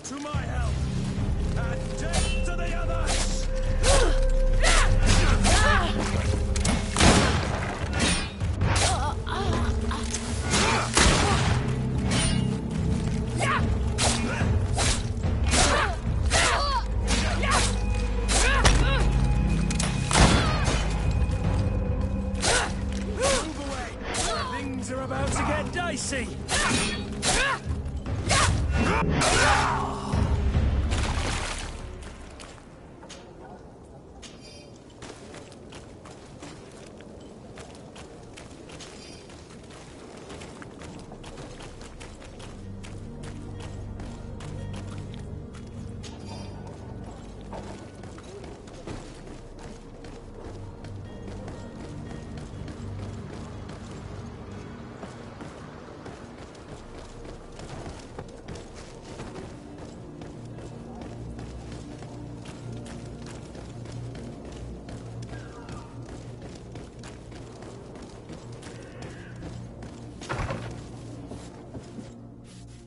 To my help! And death to the others! Move away! Things are about to get dicey!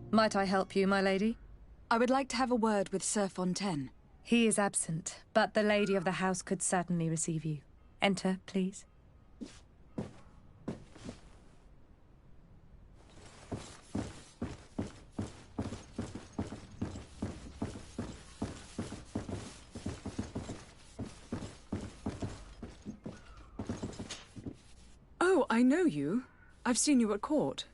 Might I help you, my lady? I would like to have a word with Sir Fontaine. He is absent, but the lady of the house could certainly receive you. Enter, please. Oh, I know you. I've seen you at court.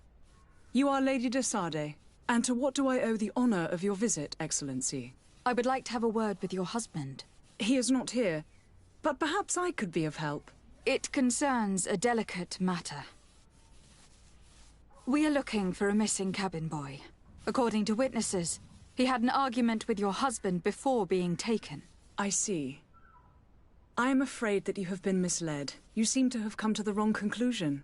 You are Lady de Sade. And to what do I owe the honor of your visit, Excellency? I would like to have a word with your husband. He is not here, but perhaps I could be of help. It concerns a delicate matter. We are looking for a missing cabin boy. According to witnesses, he had an argument with your husband before being taken. I see. I am afraid that you have been misled. You seem to have come to the wrong conclusion.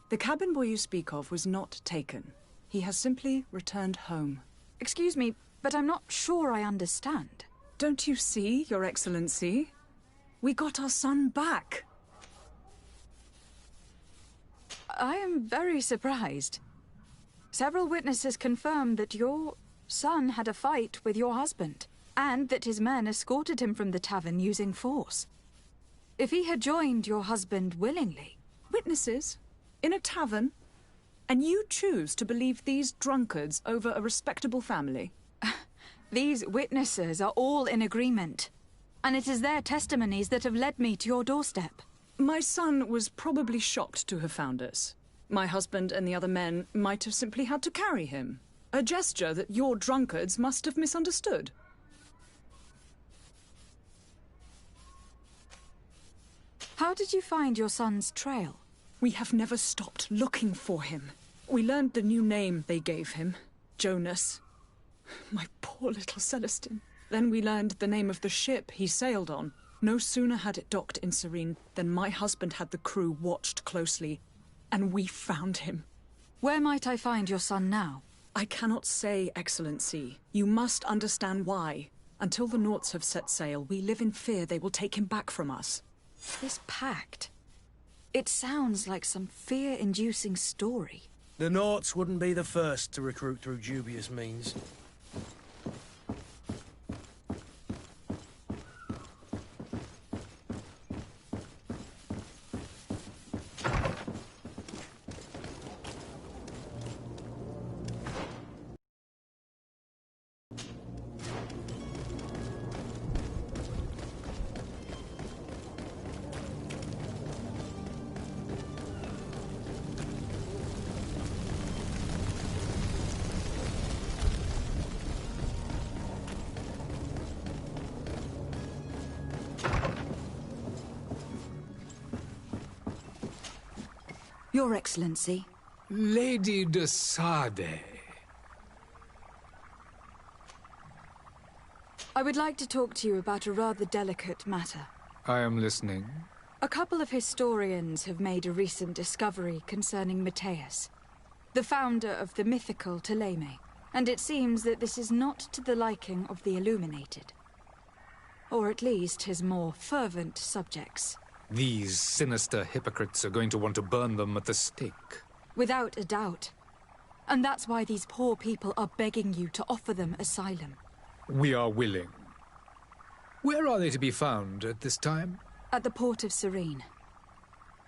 The cabin boy you speak of was not taken. He has simply returned home. Excuse me, but I'm not sure I understand. Don't you see, Your Excellency? We got our son back. I am very surprised. Several witnesses confirmed that your son had a fight with your husband, and that his men escorted him from the tavern using force. If he had joined your husband willingly... Witnesses? In a tavern? And you choose to believe these drunkards over a respectable family? These witnesses are all in agreement, and it is their testimonies that have led me to your doorstep. My son was probably shocked to have found us. My husband and the other men might have simply had to carry him. A gesture that your drunkards must have misunderstood. How did you find your son's trail? We have never stopped looking for him. We learned the new name they gave him, Jonas. My poor little Celestine. Then we learned the name of the ship he sailed on. No sooner had it docked in Serene than my husband had the crew watched closely, and we found him. Where might I find your son now? I cannot say, Excellency. You must understand why. Until the Nauts have set sail, we live in fear they will take him back from us. This pact... It sounds like some fear-inducing story. The Nauts wouldn't be the first to recruit through dubious means. Your Excellency. Lady de Sade. I would like to talk to you about a rather delicate matter. I am listening. A couple of historians have made a recent discovery concerning Matthias, the founder of the mythical Ptolemy, and it seems that this is not to the liking of the Illuminated. Or at least his more fervent subjects. These sinister hypocrites are going to want to burn them at the stake. Without a doubt. And that's why these poor people are begging you to offer them asylum. We are willing. Where are they to be found at this time? At the port of Serene.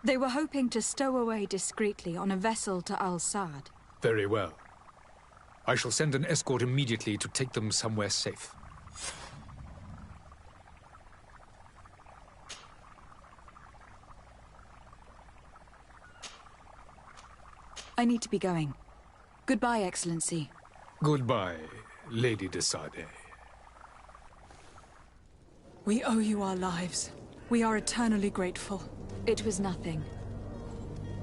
They were hoping to stow away discreetly on a vessel to Al-Sad. Very well. I shall send an escort immediately to take them somewhere safe. I need to be going. Goodbye, Excellency. Goodbye, Lady de Sardet. We owe you our lives. We are eternally grateful. It was nothing.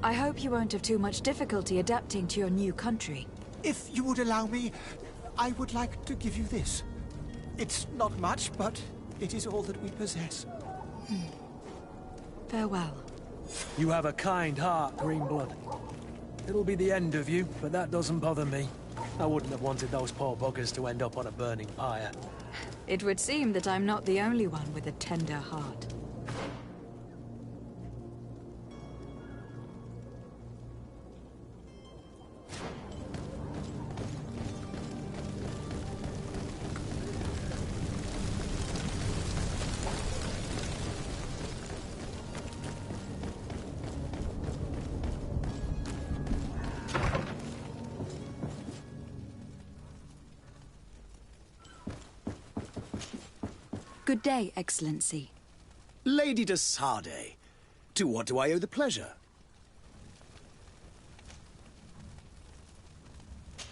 I hope you won't have too much difficulty adapting to your new country. If you would allow me, I would like to give you this. It's not much, but it is all that we possess. Farewell. You have a kind heart, Greenblood. It'll be the end of you, but that doesn't bother me. I wouldn't have wanted those poor buggers to end up on a burning pyre. It would seem that I'm not the only one with a tender heart. Good day, Excellency. Lady de Sardet, to what do I owe the pleasure?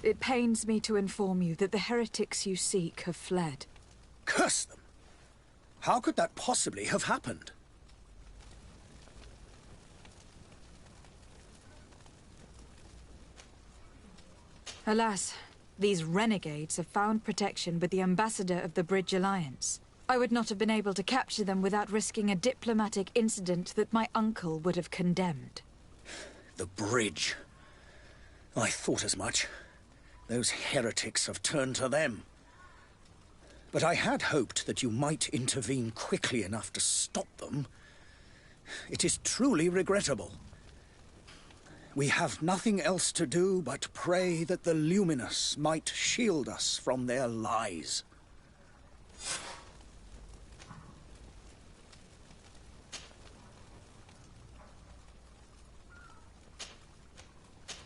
It pains me to inform you that the heretics you seek have fled. Curse them! How could that possibly have happened? Alas, these renegades have found protection with the ambassador of the Bridge Alliance. I would not have been able to capture them without risking a diplomatic incident that my uncle would have condemned. The bridge. I thought as much. Those heretics have turned to them. But I had hoped that you might intervene quickly enough to stop them. It is truly regrettable. We have nothing else to do but pray that the Luminous might shield us from their lies.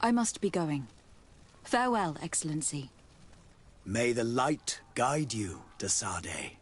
I must be going. Farewell, Excellency. May the light guide you, de Sardet.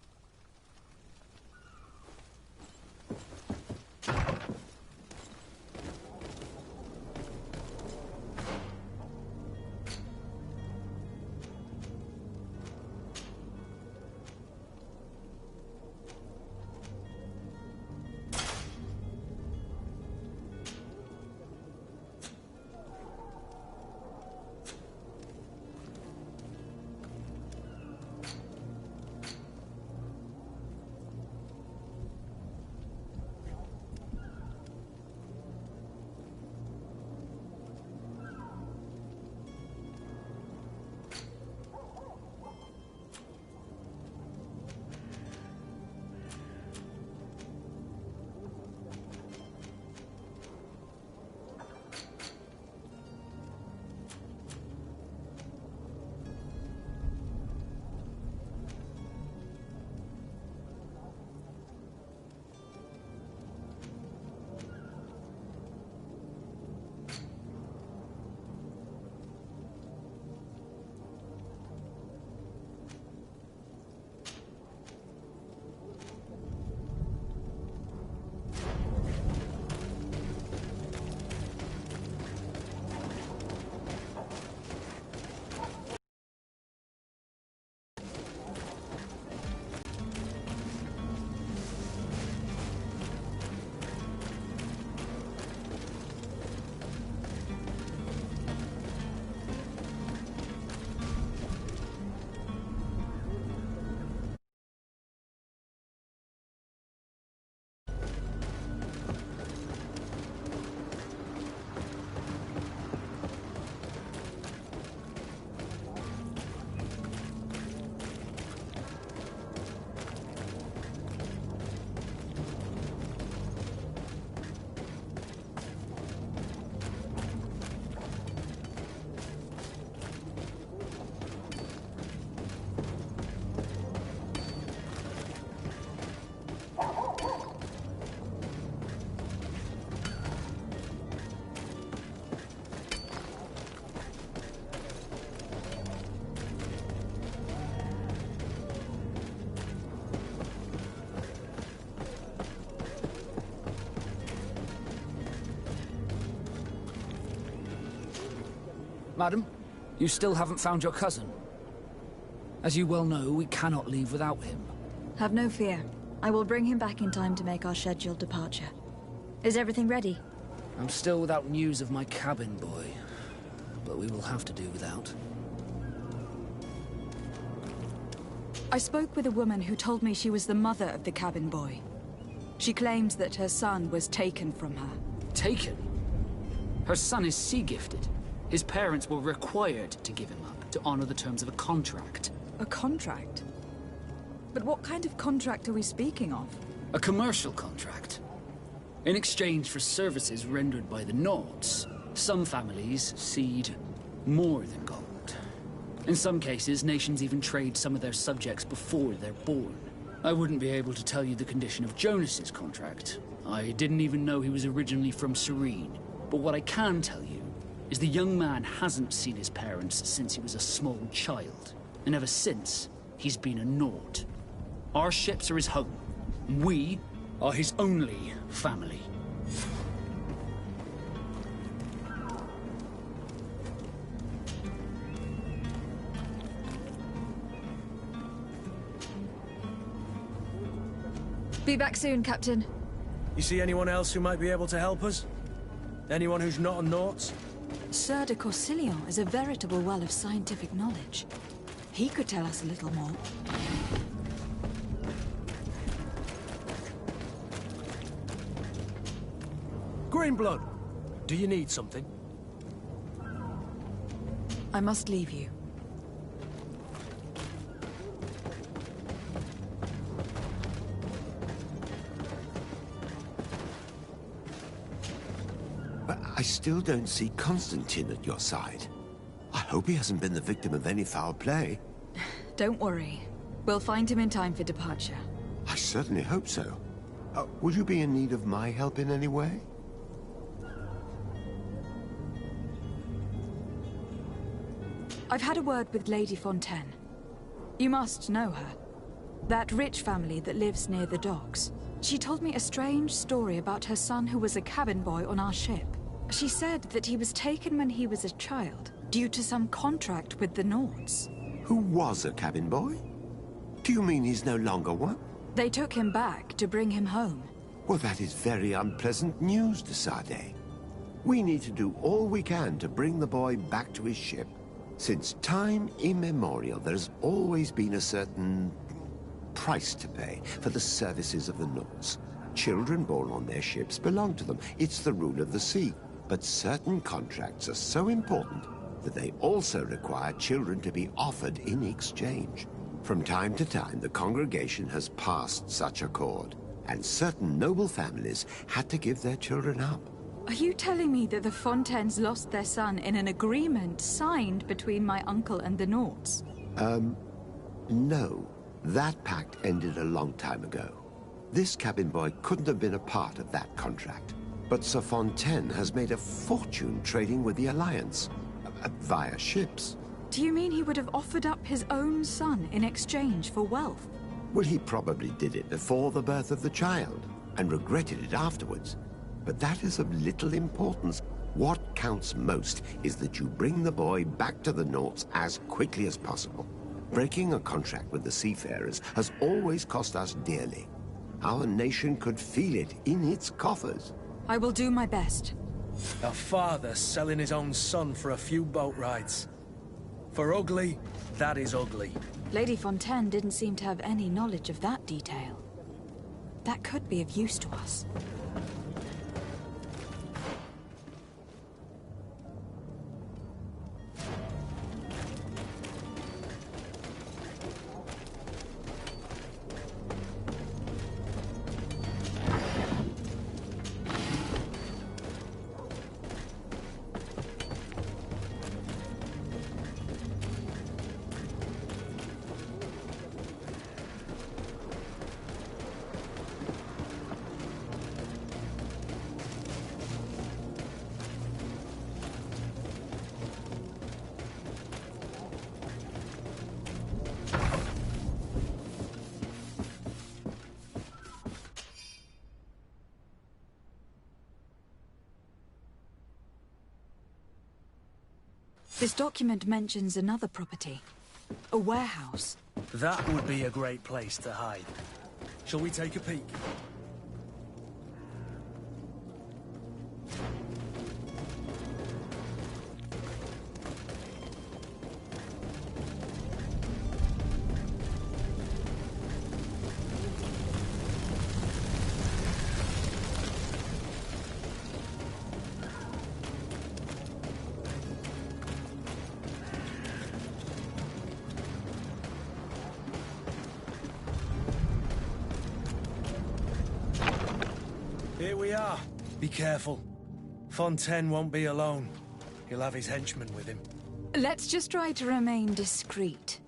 Madam, you still haven't found your cousin. As you well know, we cannot leave without him. Have no fear. I will bring him back in time to make our scheduled departure. Is everything ready? I'm still without news of my cabin boy, but we will have to do without. I spoke with a woman who told me she was the mother of the cabin boy. She claims that her son was taken from her. Taken? Her son is sea-gifted. His parents were required to give him up to honor the terms of a contract. A contract? But what kind of contract are we speaking of? A commercial contract. In exchange for services rendered by the Nords, some families cede more than gold. In some cases, nations even trade some of their subjects before they're born. I wouldn't be able to tell you the condition of Jonas's contract. I didn't even know he was originally from Serene. But what I can tell you is the young man hasn't seen his parents since he was a small child. And ever since, he's been a Nord. Our ships are his home. We are his only family. Be back soon, Captain. You see anyone else who might be able to help us? Anyone who's not a Naut? Sir de Corsillon is a veritable well of scientific knowledge. He could tell us a little more. Greenblood, do you need something? I must leave you. But I still don't see Constantine at your side. I hope he hasn't been the victim of any foul play. Don't worry. We'll find him in time for departure. I certainly hope so. Would you be in need of my help in any way? I've had a word with Lady Fontaine. You must know her. That rich family that lives near the docks. She told me a strange story about her son who was a cabin boy on our ship. She said that he was taken when he was a child, due to some contract with the Nords. Who was a cabin boy? Do you mean he's no longer one? They took him back to bring him home. Well, that is very unpleasant news, de Sade. We need to do all we can to bring the boy back to his ship. Since time immemorial, there's always been a certain price to pay for the services of the Nords. Children born on their ships belong to them. It's the rule of the sea. But certain contracts are so important that they also require children to be offered in exchange. From time to time, the congregation has passed such accord, and certain noble families had to give their children up. Are you telling me that the Fontaines lost their son in an agreement signed between my uncle and the Nords? No. That pact ended a long time ago. This cabin boy couldn't have been a part of that contract. But Sir Fontaine has made a fortune trading with the Alliance, via ships. Do you mean he would have offered up his own son in exchange for wealth? Well, he probably did it before the birth of the child, and regretted it afterwards. But that is of little importance. What counts most is that you bring the boy back to the Nords as quickly as possible. Breaking a contract with the seafarers has always cost us dearly. Our nation could feel it in its coffers. I will do my best. A father selling his own son for a few boat rides. For ugly, that is ugly. Lady Fontaine didn't seem to have any knowledge of that detail. That could be of use to us. This document mentions another property. A warehouse. That would be a great place to hide. Shall we take a peek? Here we are. Be careful. Fontaine won't be alone. He'll have his henchmen with him. Let's just try to remain discreet.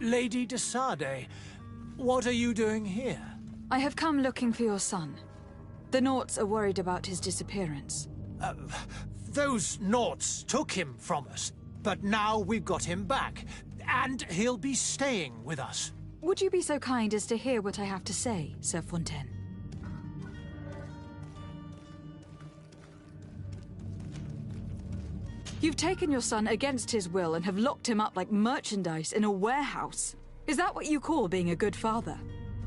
Lady de Sade, what are you doing here? I have come looking for your son. The Naughts are worried about his disappearance. Those Naughts took him from us, but now we've got him back, and he'll be staying with us. Would you be so kind as to hear what I have to say, Sir Fontaine? You've taken your son against his will and have locked him up like merchandise in a warehouse. Is that what you call being a good father?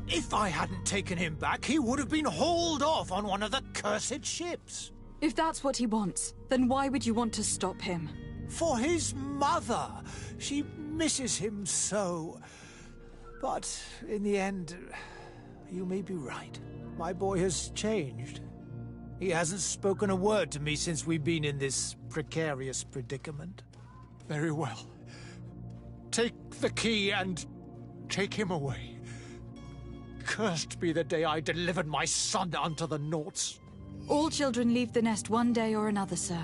If I hadn't taken him back, he would have been hauled off on one of the cursed ships. If that's what he wants, then why would you want to stop him? For his mother. She misses him so. But in the end, you may be right. My boy has changed. He hasn't spoken a word to me since we've been in this precarious predicament. Very well. Take the key and take him away. Cursed be the day I delivered my son unto the Naughts. All children leave the nest one day or another, sir.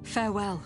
Farewell.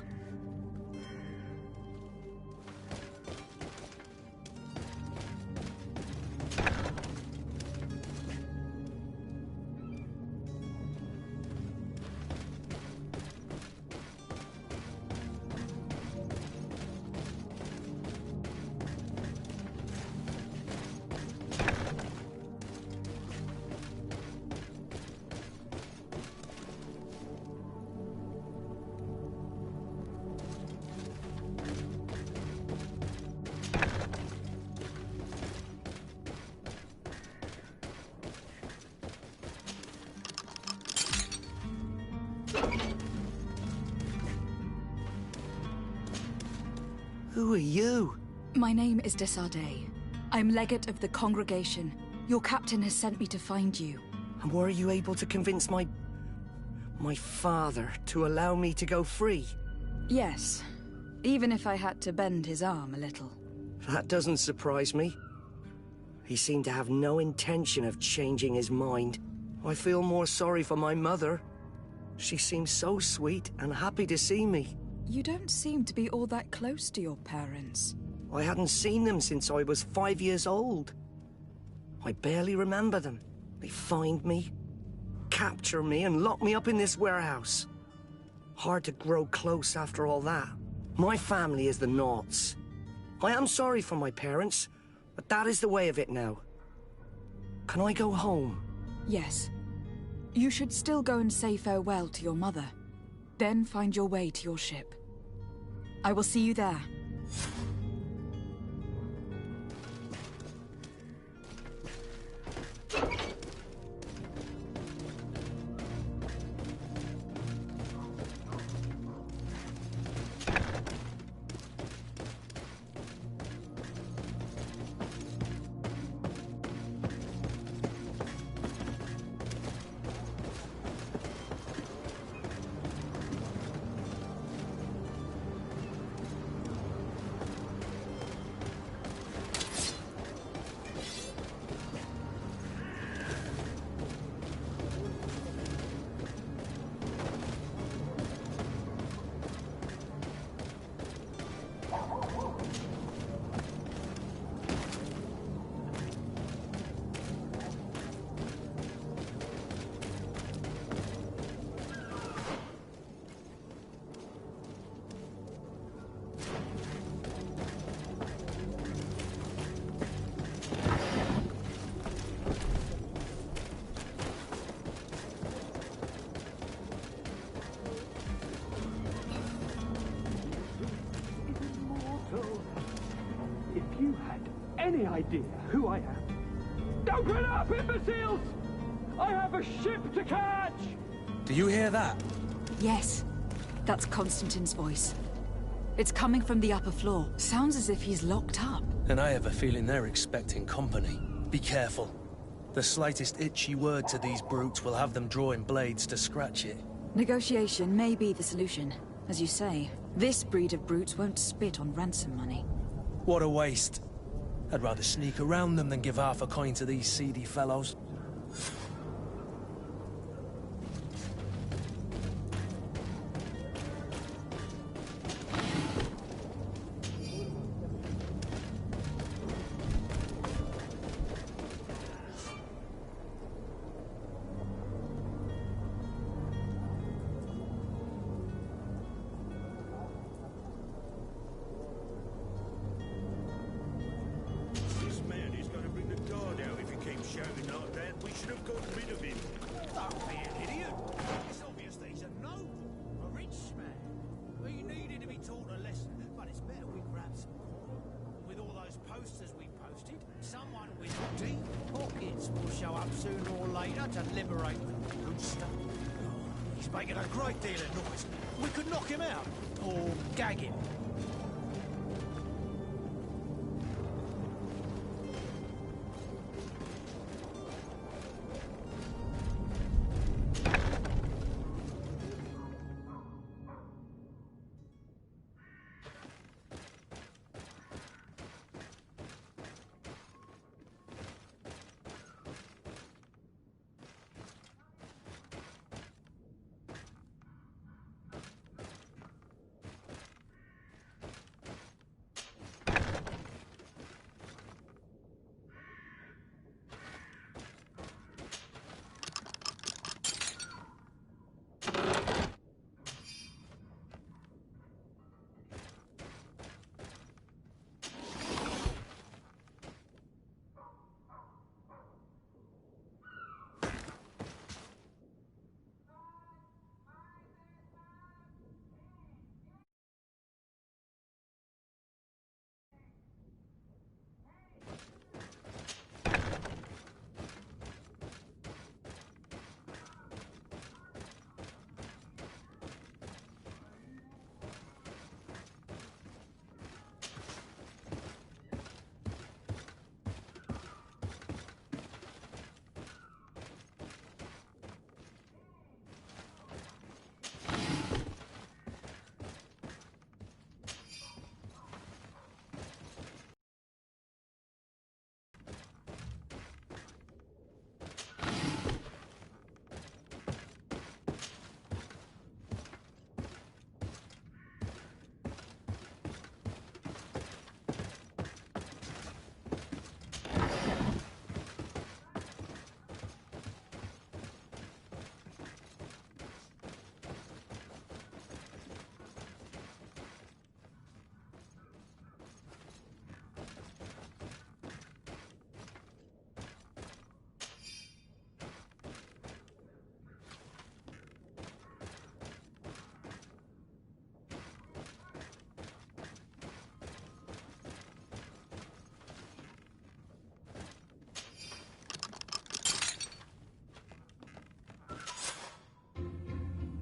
Who are you? My name is de Sade. I'm legate of the congregation. Your captain has sent me to find you. And were you able to convince my father to allow me to go free? Yes. Even if I had to bend his arm a little. That doesn't surprise me. He seemed to have no intention of changing his mind. I feel more sorry for my mother. She seems so sweet and happy to see me. You don't seem to be all that close to your parents. I hadn't seen them since I was 5 years old. I barely remember them. They find me, capture me, and lock me up in this warehouse. Hard to grow close after all that. My family is the Naughts. I am sorry for my parents, but that is the way of it now. Can I go home? Yes. You should still go and say farewell to your mother. Then find your way to your ship. I will see you there. idea who I am? Open up, imbeciles! I have a ship to catch! Do you hear that? Yes. That's Constantine's voice. It's coming from the upper floor. Sounds as if he's locked up. And I have a feeling they're expecting company. Be careful. The slightest itchy word to these brutes will have them drawing blades to scratch it. Negotiation may be the solution. As you say, this breed of brutes won't spit on ransom money. What a waste. I'd rather sneak around them than give half a coin to these seedy fellows.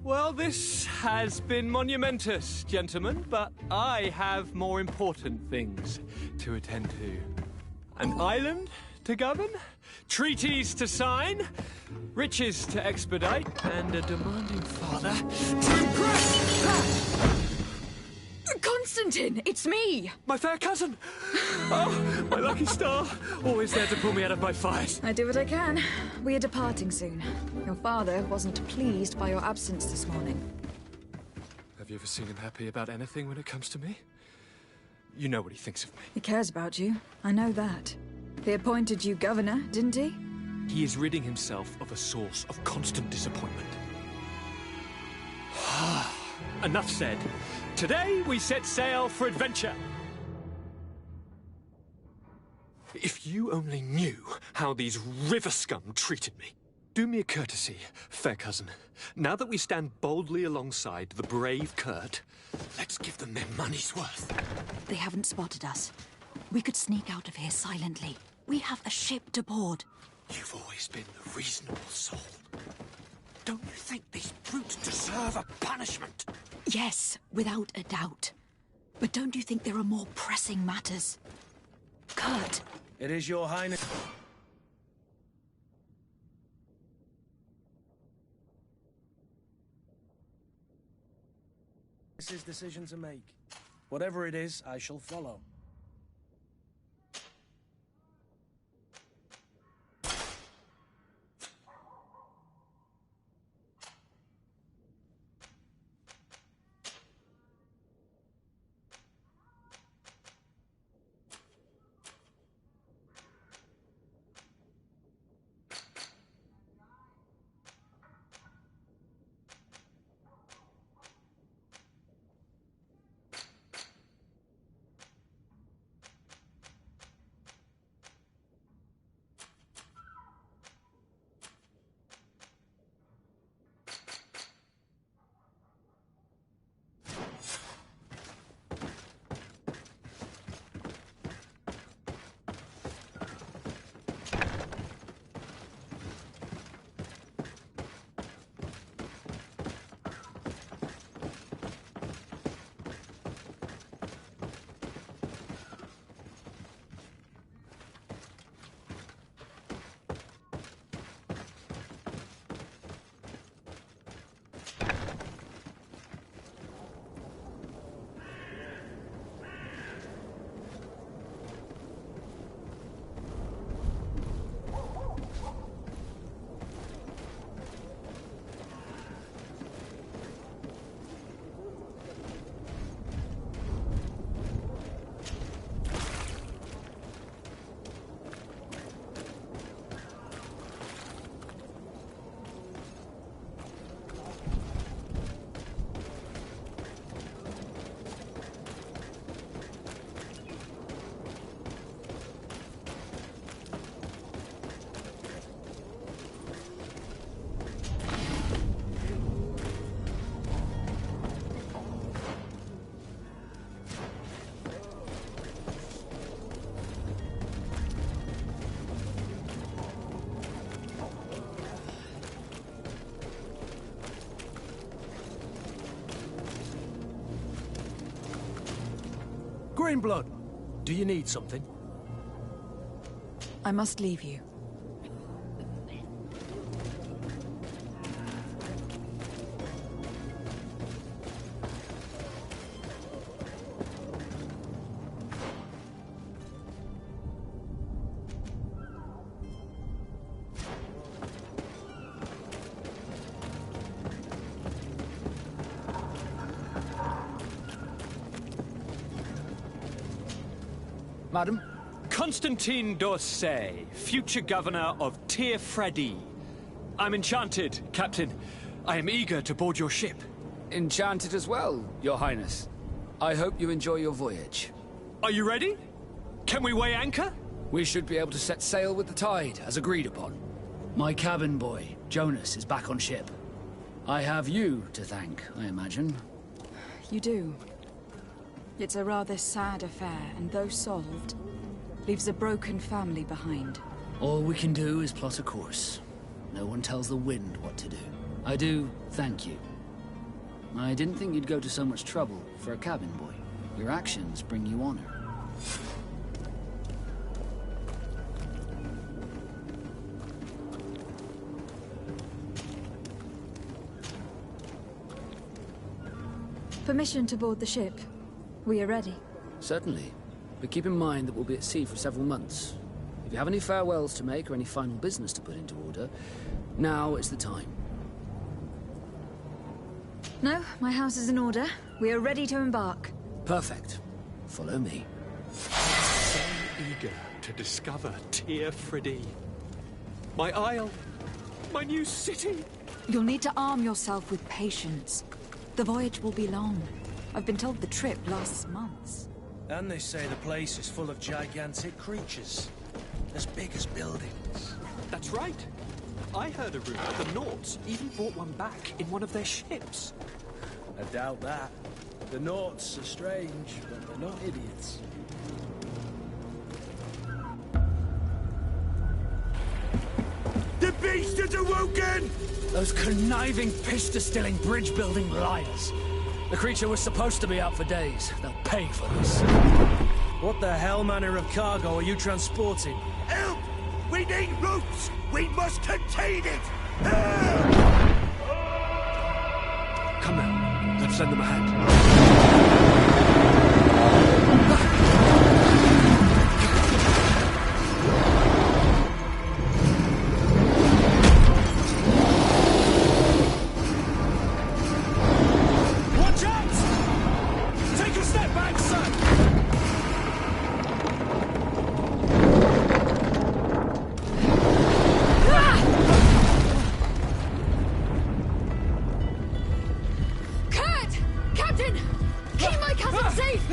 Well, this has been monumentous, gentlemen, but I have more important things to attend to. An island to govern, treaties to sign, riches to expedite, and a demanding father to impress! Constantine, it's me! My fair cousin! Oh, my lucky star. Always there to pull me out of my fight. I do what I can. We are departing soon. Your father wasn't pleased by your absence this morning. Have you ever seen him happy about anything when it comes to me? You know what he thinks of me. He cares about you. I know that. He appointed you governor, didn't he? He is ridding himself of a source of constant disappointment. Enough said. Today we set sail for adventure. If you only knew how these river scum treated me. Do me a courtesy, fair cousin. Now that we stand boldly alongside the brave Kurt, let's give them their money's worth. They haven't spotted us. We could sneak out of here silently. We have a ship to board. You've always been the reasonable soul. Don't you think these brutes deserve a punishment? Yes, without a doubt. But don't you think there are more pressing matters? Kurt. It is your highness. It's his decision to make. Whatever it is, I shall follow. Greenblood, do you need something? I must leave you. Madam? Constantine d'Orsay, future governor of Tir-Freddy. I'm enchanted, Captain. I am eager to board your ship. Enchanted as well, Your Highness. I hope you enjoy your voyage. Are you ready? Can we weigh anchor? We should be able to set sail with the tide, as agreed upon. My cabin boy, Jonas, is back on ship. I have you to thank, I imagine. You do. It's a rather sad affair, and though solved, leaves a broken family behind. All we can do is plot a course. No one tells the wind what to do. I do thank you. I didn't think you'd go to so much trouble for a cabin boy. Your actions bring you honor. Permission to board the ship. We are ready. Certainly. But keep in mind that we'll be at sea for several months. If you have any farewells to make or any final business to put into order, now is the time. No, my house is in order. We are ready to embark. Perfect. Follow me. So eager to discover Tir-Freddy. My isle. My new city. You'll need to arm yourself with patience. The voyage will be long. I've been told the trip lasts months. And they say the place is full of gigantic creatures. As big as buildings. That's right. I heard a rumor the Nauts even brought one back in one of their ships. I doubt that. The Nauts are strange, but they're not idiots. bastards awoken! Those conniving, pista-stilling, bridge-building liars. The creature was supposed to be out for days. They'll pay for this. What the hell manner of cargo are you transporting? Help! We need routes! We must contain it! Come now, let's lend them a hand. Watch out! Take a step back, son! Kurt! Captain! Keep my cousin safe!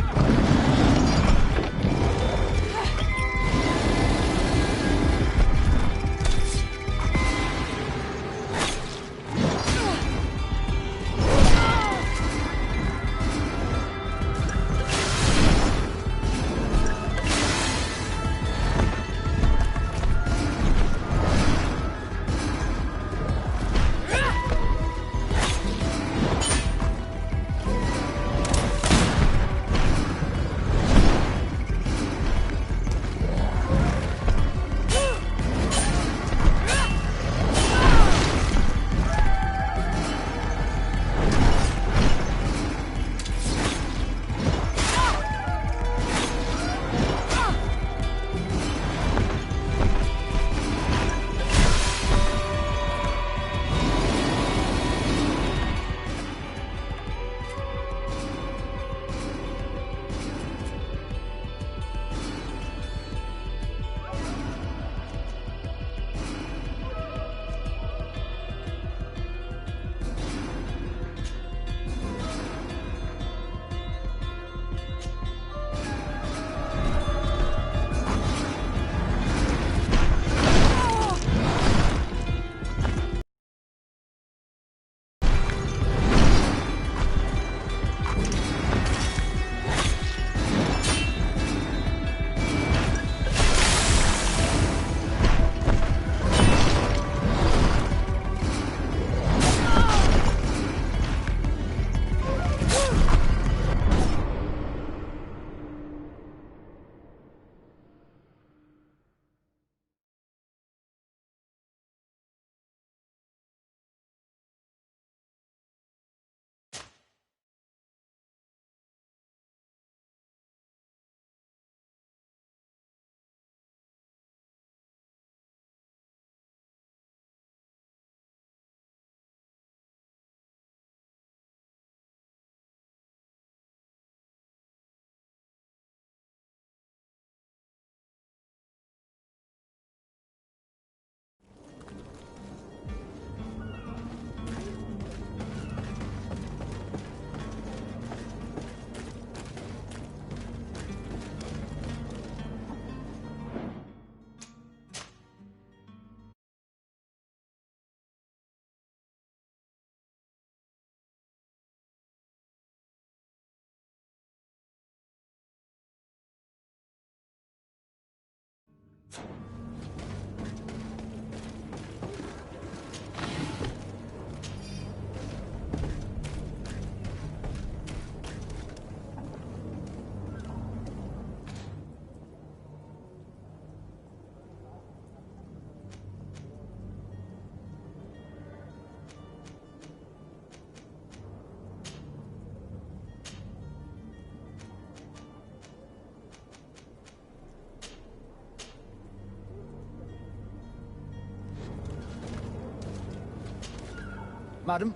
Madam?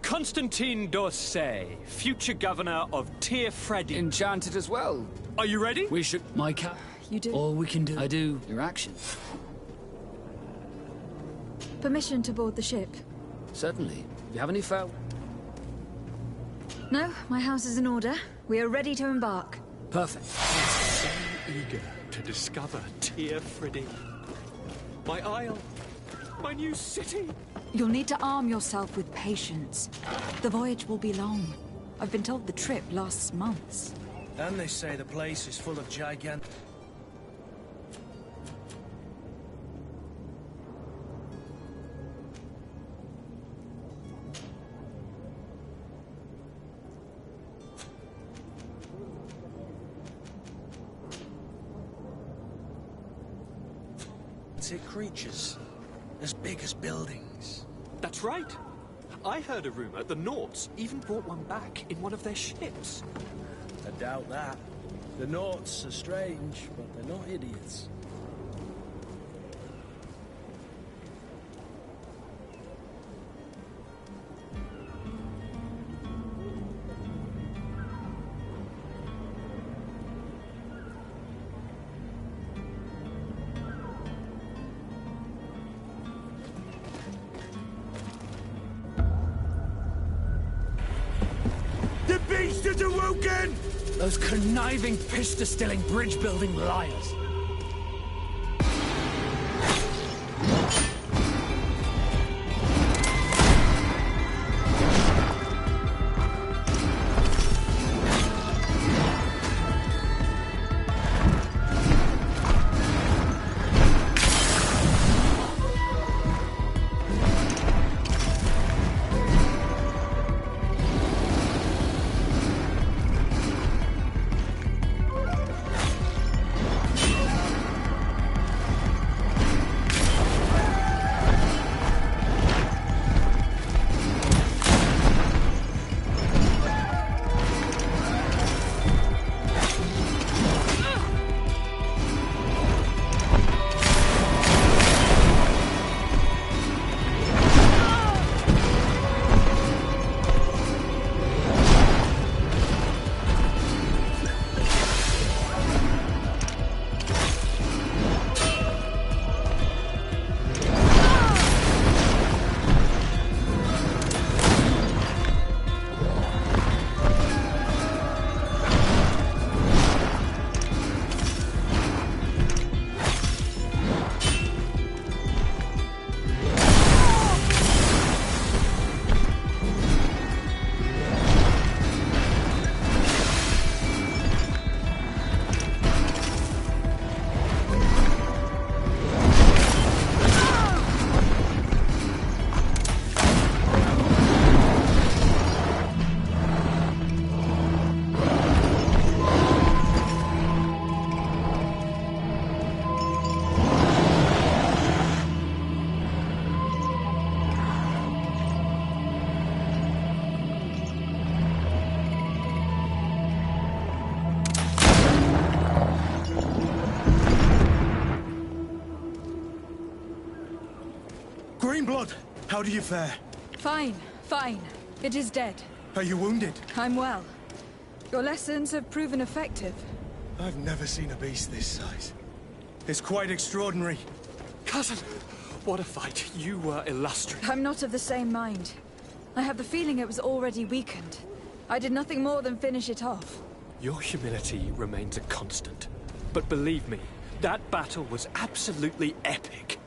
Constantine d'Orsay, future governor of Tir-Freddy. Enchanted as well. Are you ready? We should... My cat. You do? All we can do. I do. Your actions. Permission to board the ship? Certainly. Do you have any foul? No, my house is in order. We are ready to embark. Perfect. So eager to discover Tir-Freddy. My isle. My new city. You'll need to arm yourself with patience. The voyage will be long. I've been told the trip lasts months. And they say the place is full of gigantic... heretic creatures, as big as buildings. That's right. I heard a rumor the Nauts even brought one back in one of their ships. I doubt that. The Nauts are strange, but they're not idiots. The beast has awoken! Those conniving, piss-distilling, bridge-building liars. Greenblood, how do you fare? Fine, fine. It is dead. Are you wounded? I'm well. Your lessons have proven effective. I've never seen a beast this size. It's quite extraordinary. Cousin, what a fight. You were illustrious. I'm not of the same mind. I have the feeling it was already weakened. I did nothing more than finish it off. Your humility remains a constant. But believe me, that battle was absolutely epic.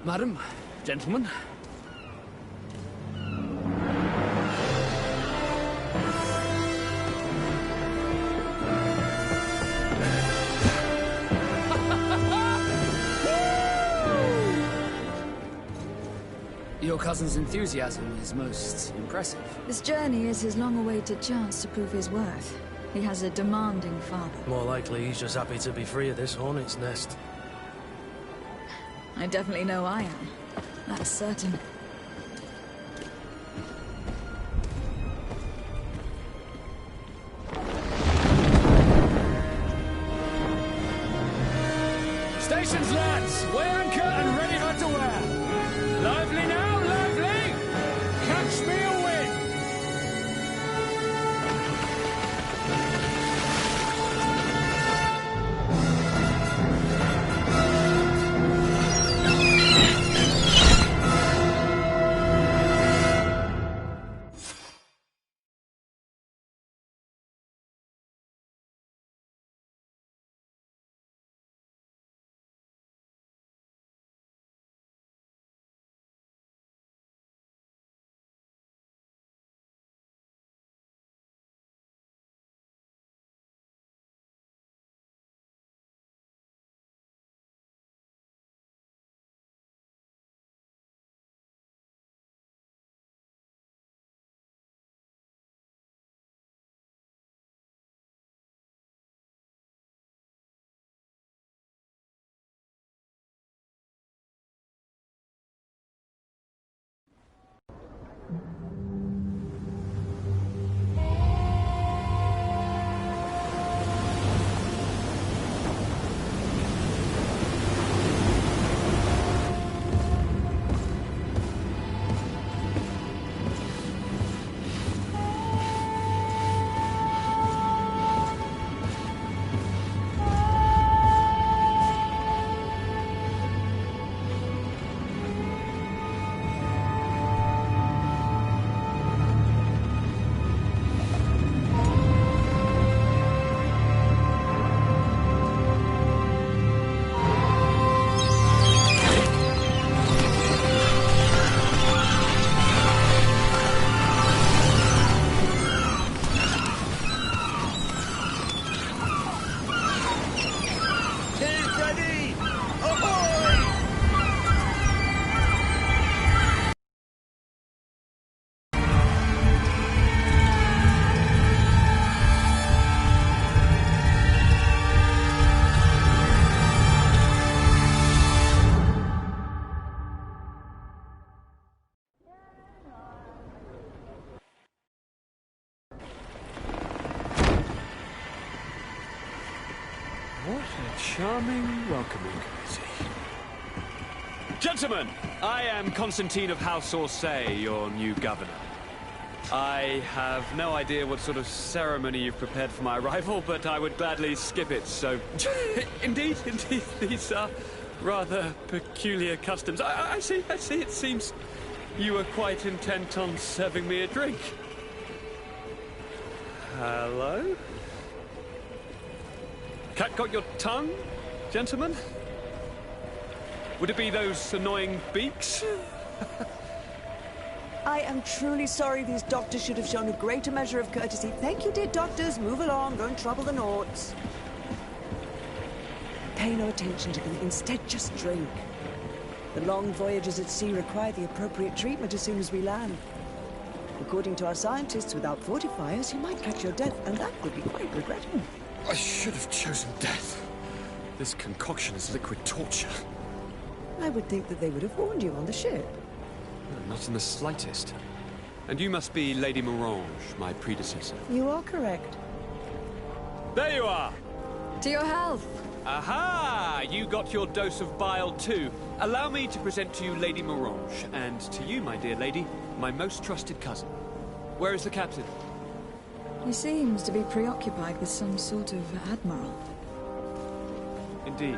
Madam, gentlemen. Your cousin's enthusiasm is most impressive. This journey is his long-awaited chance to prove his worth. He has a demanding father. More likely he's just happy to be free of this hornet's nest. I definitely know I am. That's certain. Stations, lads! Weigh anchor and ready hard to wear! Lively now, lively! Catch me a wind! What a charming welcoming committee. Gentlemen, I am Constantine of House Orsay, your new governor. I have no idea what sort of ceremony you've prepared for my arrival, but I would gladly skip it, so... Indeed, these are rather peculiar customs. I see, it seems you were quite intent on serving me a drink. Hello? Cat got your tongue, gentlemen? Would it be those annoying beaks? I am truly sorry. These doctors should have shown a greater measure of courtesy. Thank you, dear doctors. Move along. Don't trouble the Nauts. Pay no attention to them. Instead, just drink. The long voyages at sea require the appropriate treatment as soon as we land. According to our scientists, without fortifiers, you might catch your death, and that would be quite regrettable. I should have chosen death. This concoction is liquid torture. I would think that they would have warned you on the ship. No, not in the slightest. And you must be Lady Morange, my predecessor. You are correct. There you are! To your health. Aha! You got your dose of bile too. Allow me to present to you Lady Morange, and to you, my dear lady, my most trusted cousin. Where is the captain? He seems to be preoccupied with some sort of admiral. Indeed.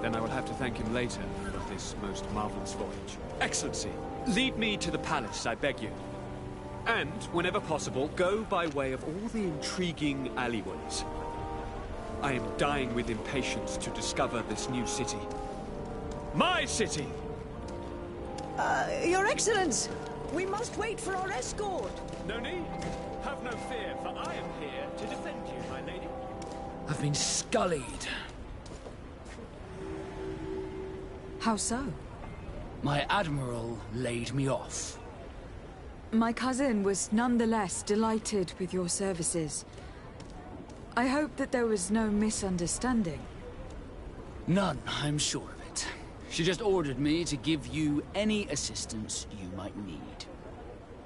Then I will have to thank him later for this most marvelous voyage. Excellency, lead me to the palace, I beg you. And, whenever possible, go by way of all the intriguing alleyways. I am dying with impatience to discover this new city. My city! Your Excellence! We must wait for our escort! No need. Have no fear, for I am here to defend you, my lady. I've been scullied. How so? My admiral laid me off. My cousin was nonetheless delighted with your services. I hope that there was no misunderstanding. None, I'm sure of it. She just ordered me to give you any assistance you might need.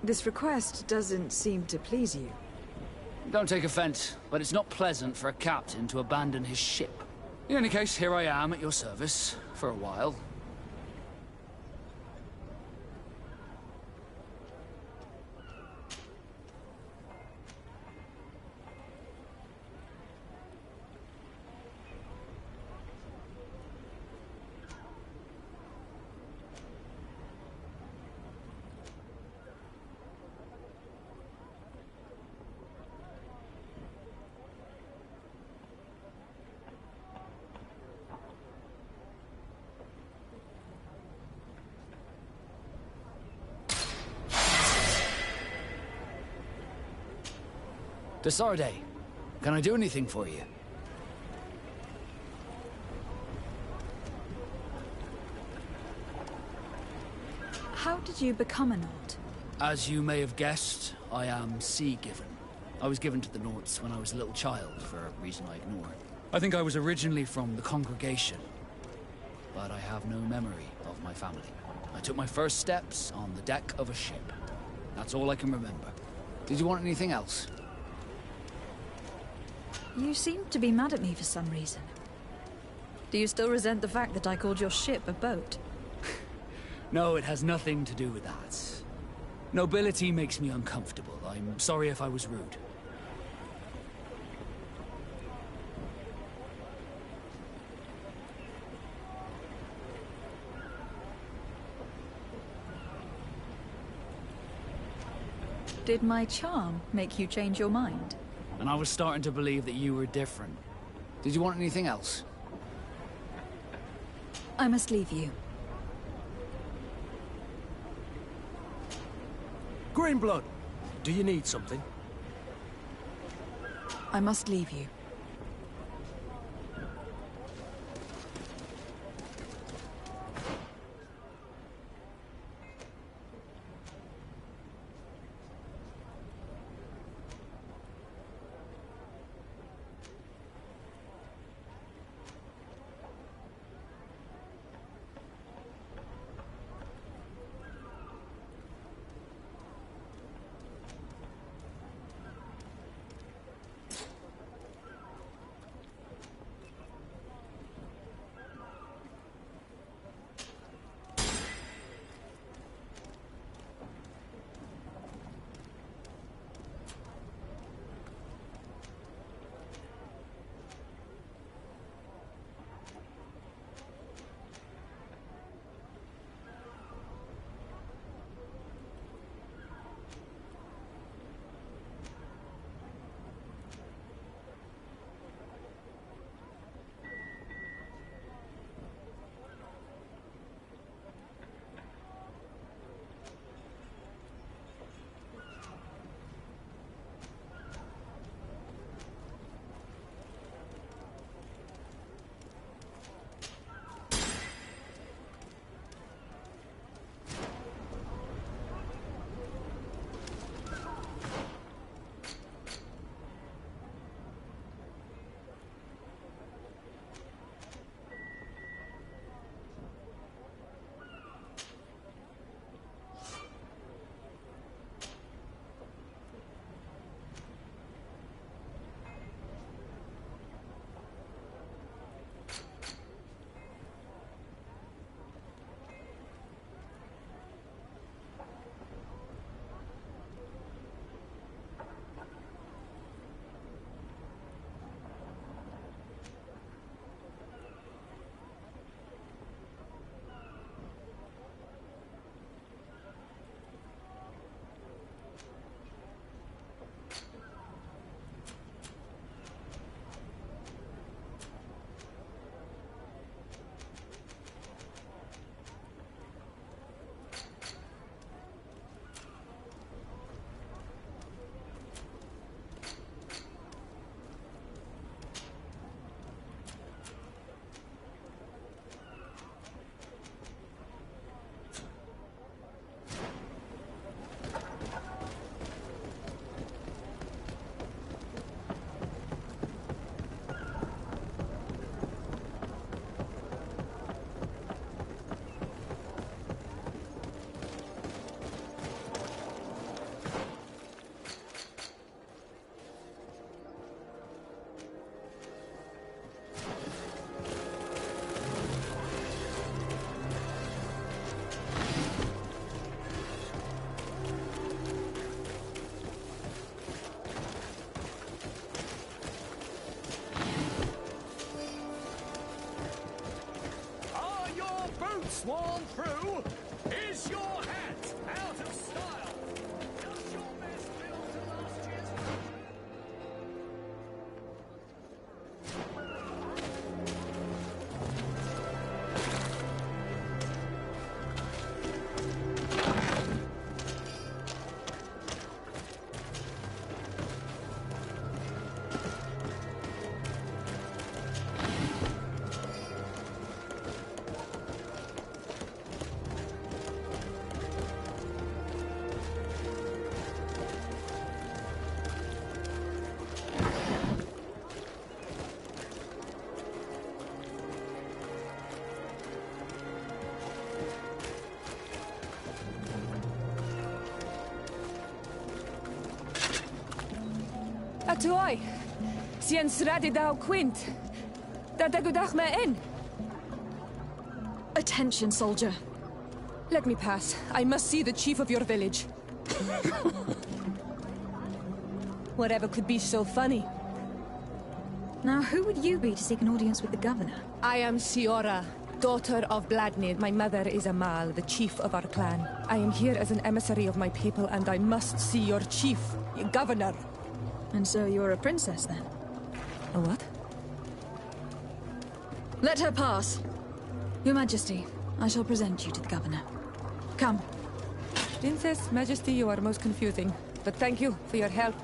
This request doesn't seem to please you. Don't take offense, but it's not pleasant for a captain to abandon his ship. In any case, here I am at your service, for a while. Desarde, can I do anything for you? How did you become a Nord? As you may have guessed, I am sea-given. I was given to the Nords when I was a little child, for a reason I ignore. I think I was originally from the congregation, but I have no memory of my family. I took my first steps on the deck of a ship. That's all I can remember. Did you want anything else? You seem to be mad at me for some reason. Do you still resent the fact that I called your ship a boat? No, it has nothing to do with that. Nobility makes me uncomfortable. I'm sorry if I was rude. Did my charm make you change your mind? And I was starting to believe that you were different. Did you want anything else? I must leave you. Greenblood, do you need something? I must leave you. sworn through, is your hat out of style? Does your mess build to last year's... Atoy, sien sradi dau quint. Da dagudach me in. Attention, soldier. Let me pass. I must see the chief of your village. Whatever could be so funny? Now, who would you be to seek an audience with the governor? I am Siora, daughter of Bladnid. My mother is Amal, the chief of our clan. I am here as an emissary of my people, and I must see your chief, your governor. And so you're a princess, then? A what? Let her pass. Your Majesty, I shall present you to the governor. Come. Princess, Majesty, you are most confusing. But thank you for your help.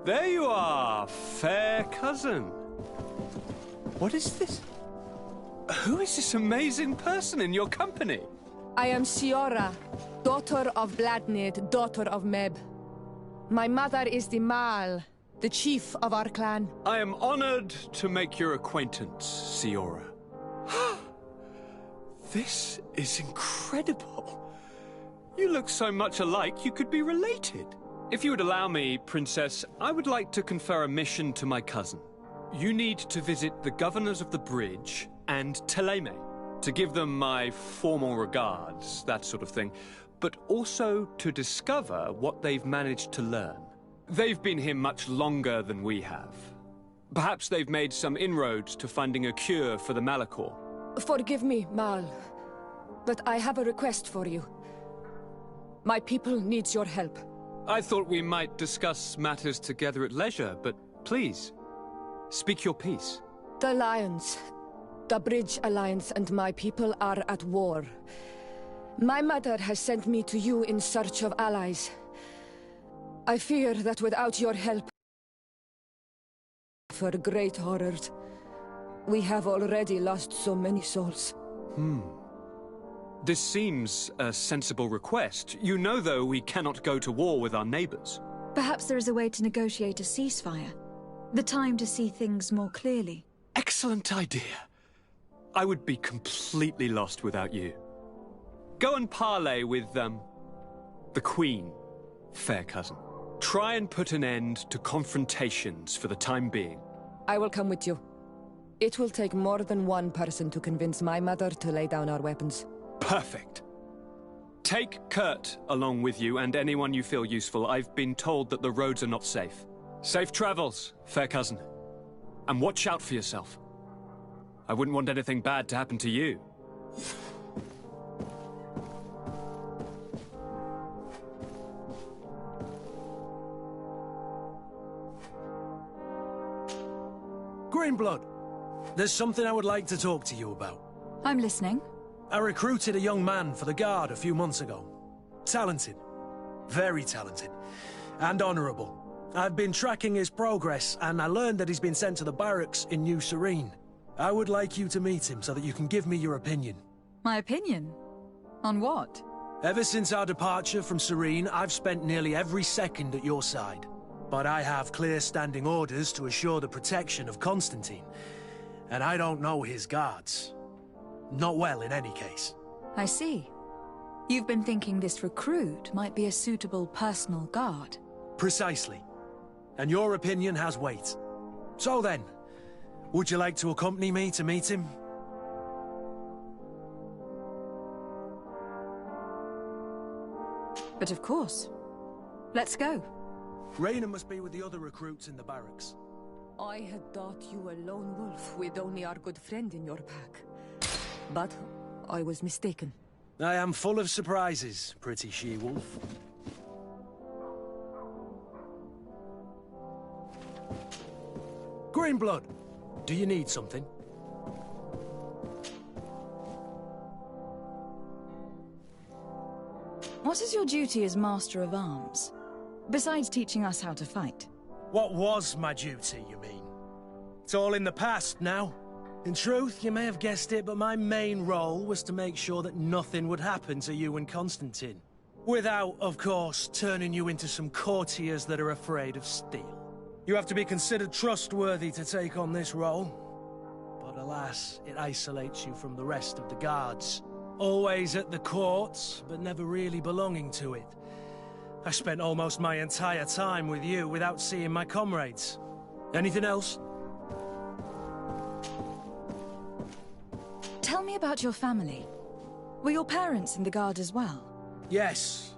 There you are, fair cousin. What is this? Who is this amazing person in your company? I am Siora, daughter of Bladnid, daughter of Meb. My mother is the Mal, the chief of our clan. I am honored to make your acquaintance, Siora. This is incredible. You look so much alike you could be related. If you would allow me, Princess, I would like to confer a mission to my cousin. You need to visit the governors of the bridge and Teleme, to give them my formal regards, that sort of thing, but also to discover what they've managed to learn. They've been here much longer than we have. Perhaps they've made some inroads to finding a cure for the Malachor. Forgive me, Mal, but I have a request for you. My people needs your help. I thought we might discuss matters together at leisure, but please, speak your piece. The Lions, the Bridge Alliance and my people are at war. My mother has sent me to you in search of allies. I fear that without your help, for great horrors, we have already lost so many souls. This seems a sensible request. You know, though, we cannot go to war with our neighbors. Perhaps there is a way to negotiate a ceasefire. The time to see things more clearly. Excellent idea. I would be completely lost without you. Go and parley with, the Queen, fair cousin. Try and put an end to confrontations for the time being. I will come with you. It will take more than one person to convince my mother to lay down our weapons. Perfect. Take Kurt along with you and anyone you feel useful. I've been told that the roads are not safe. Safe travels, fair cousin. And watch out for yourself. I wouldn't want anything bad to happen to you. Greenblood, there's something I would like to talk to you about. I'm listening. I recruited a young man for the Guard a few months ago. Talented. Very talented. And honorable. I've been tracking his progress, and I learned that he's been sent to the barracks in New Serene. I would like you to meet him so that you can give me your opinion. My opinion? On what? Ever since our departure from Serene, I've spent nearly every second at your side. But I have clear standing orders to assure the protection of Constantine. And I don't know his guards. Not well, in any case. I see. You've been thinking this recruit might be a suitable personal guard. Precisely. And your opinion has weight. So then, would you like to accompany me to meet him? But of course. Let's go. Raina must be with the other recruits in the barracks. I had thought you a lone wolf with only our good friend in your pack. But I was mistaken. I am full of surprises, pretty she-wolf. Greenblood, do you need something? What is your duty as Master of Arms? Besides teaching us how to fight. What was my duty, you mean? It's all in the past now. In truth, you may have guessed it, but my main role was to make sure that nothing would happen to you and Constantine. Without, of course, turning you into some courtiers that are afraid of steel. You have to be considered trustworthy to take on this role. But alas, it isolates you from the rest of the guards. Always at the court, but never really belonging to it. I spent almost my entire time with you without seeing my comrades. Anything else? Tell me about your family. Were your parents in the guard as well? Yes.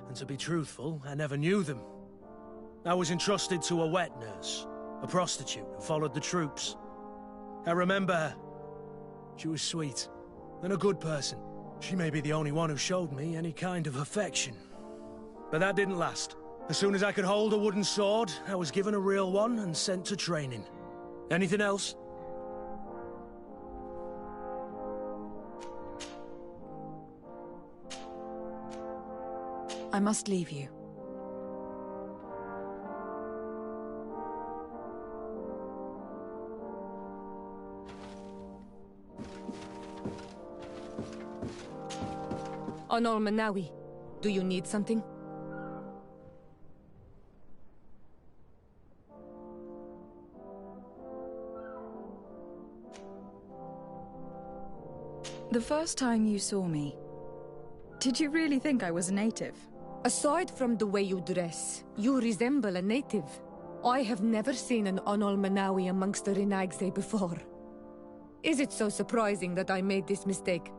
And to be truthful, I never knew them. I was entrusted to a wet nurse, a prostitute who followed the troops. I remember her. She was sweet, and a good person. She may be the only one who showed me any kind of affection. But that didn't last. As soon as I could hold a wooden sword, I was given a real one and sent to training. Anything else? I must leave you. Onol Manawi, do you need something? The first time you saw me, did you really think I was a native? Aside from the way you dress, you resemble a native. I have never seen an Onol Manawi amongst the Renaigse before. Is it so surprising that I made this mistake?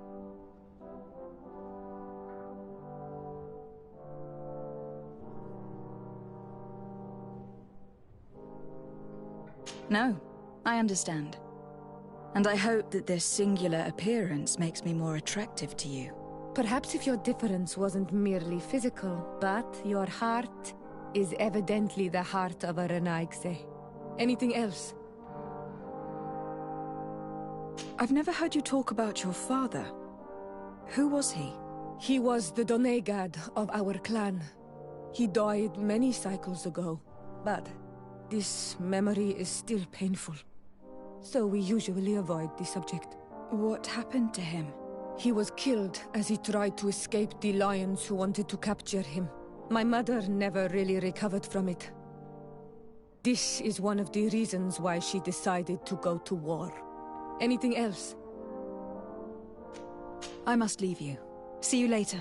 No, I understand. And I hope that this singular appearance makes me more attractive to you. Perhaps if your difference wasn't merely physical, but your heart is evidently the heart of a Renaigse. Anything else? I've never heard you talk about your father. Who was he? He was the Donegad of our clan. He died many cycles ago, but this memory is still painful. So we usually avoid the subject. What happened to him? He was killed as he tried to escape the lions who wanted to capture him. My mother never really recovered from it. This is one of the reasons why she decided to go to war. Anything else? I must leave you. See you later.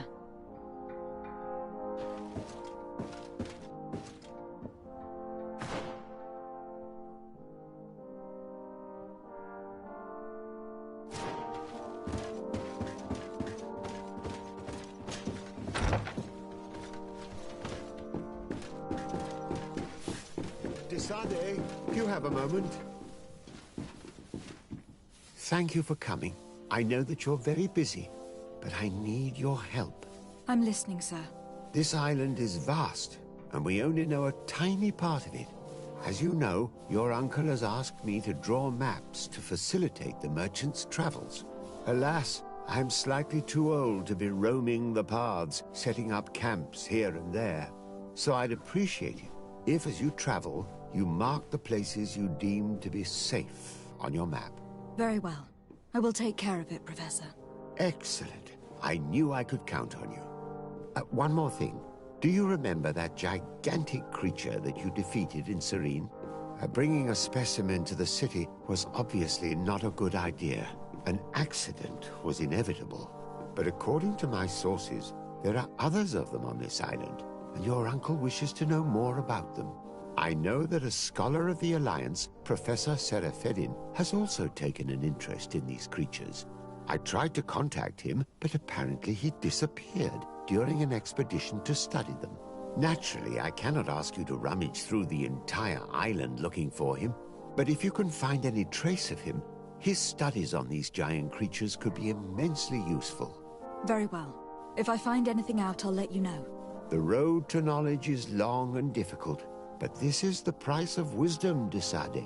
Desade, do you have a moment? Thank you for coming. I know that you're very busy, but I need your help. I'm listening, sir. This island is vast, and we only know a tiny part of it. As you know, your uncle has asked me to draw maps to facilitate the merchants' travels. Alas, I'm slightly too old to be roaming the paths, setting up camps here and there. So I'd appreciate it if, as you travel, you mark the places you deem to be safe on your map. Very well. I will take care of it, Professor. Excellent. I knew I could count on you. One more thing. Do you remember that gigantic creature that you defeated in Serene? Bringing a specimen to the city was obviously not a good idea. An accident was inevitable. But according to my sources, there are others of them on this island, and your uncle wishes to know more about them. I know that a scholar of the Alliance, Professor Serafedin, has also taken an interest in these creatures. I tried to contact him, but apparently he disappeared during an expedition to study them. Naturally, I cannot ask you to rummage through the entire island looking for him, but if you can find any trace of him, his studies on these giant creatures could be immensely useful. Very well. If I find anything out, I'll let you know. The road to knowledge is long and difficult, but this is the price of wisdom, de Sade.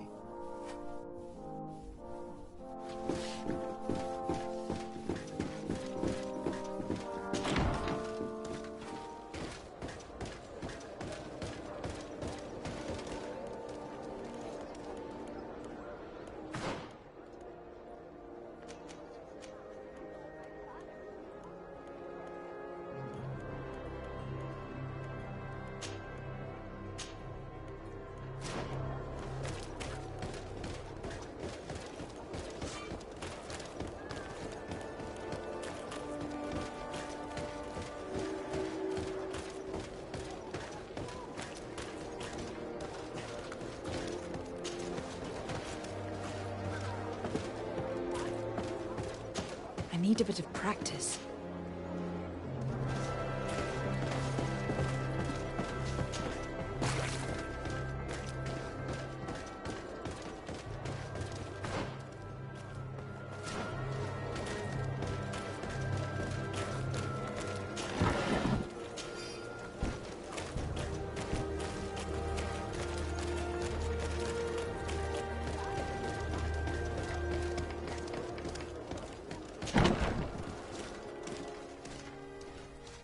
I need a bit of practice.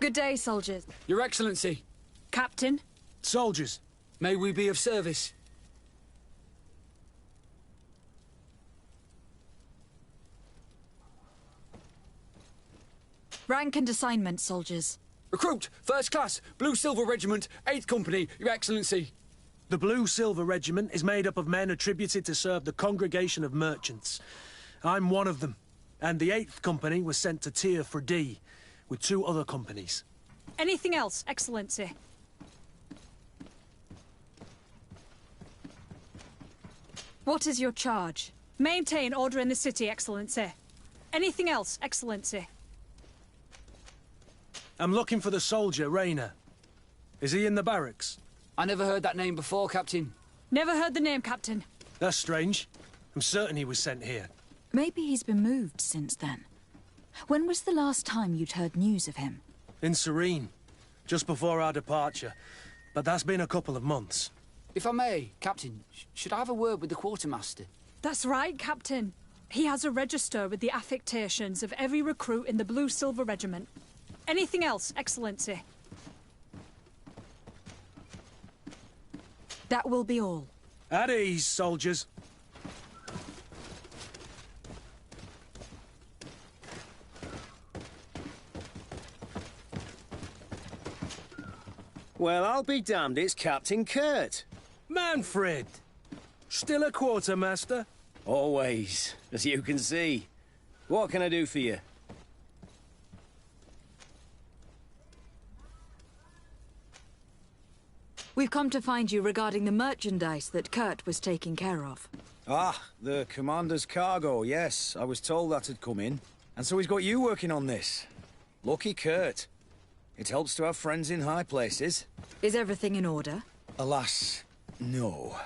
Good day, soldiers. Your Excellency. Captain. Soldiers. May we be of service? Rank and assignment, soldiers. Recruit, First Class, Blue Silver Regiment, 8th Company, Your Excellency. The Blue Silver Regiment is made up of men attributed to serve the Congregation of Merchants. I'm one of them, and the 8th Company was sent to Tier for D, with 2 other companies. Anything else, Excellency? What is your charge? Maintain order in the city, Excellency. Anything else, Excellency? I'm looking for the soldier, Rayner. Is he in the barracks? I never heard that name before, Captain. Never heard the name, Captain. That's strange. I'm certain he was sent here. Maybe he's been moved since then. When was the last time you'd heard news of him? In Serene, just before our departure. But that's been a couple of months. If I may, Captain, should I have a word with the quartermaster? That's right, Captain. He has a register with the affectations of every recruit in the Blue Silver Regiment. Anything else, Excellency? That will be all. At ease, soldiers. Well, I'll be damned, it's Captain Kurt. Manfred! Still a quartermaster? Always, as you can see. What can I do for you? We've come to find you regarding the merchandise that Kurt was taking care of. Ah, the commander's cargo, yes. I was told that had come in. And so he's got you working on this. Lucky Kurt. It helps to have friends in high places. Is everything in order? Alas, no.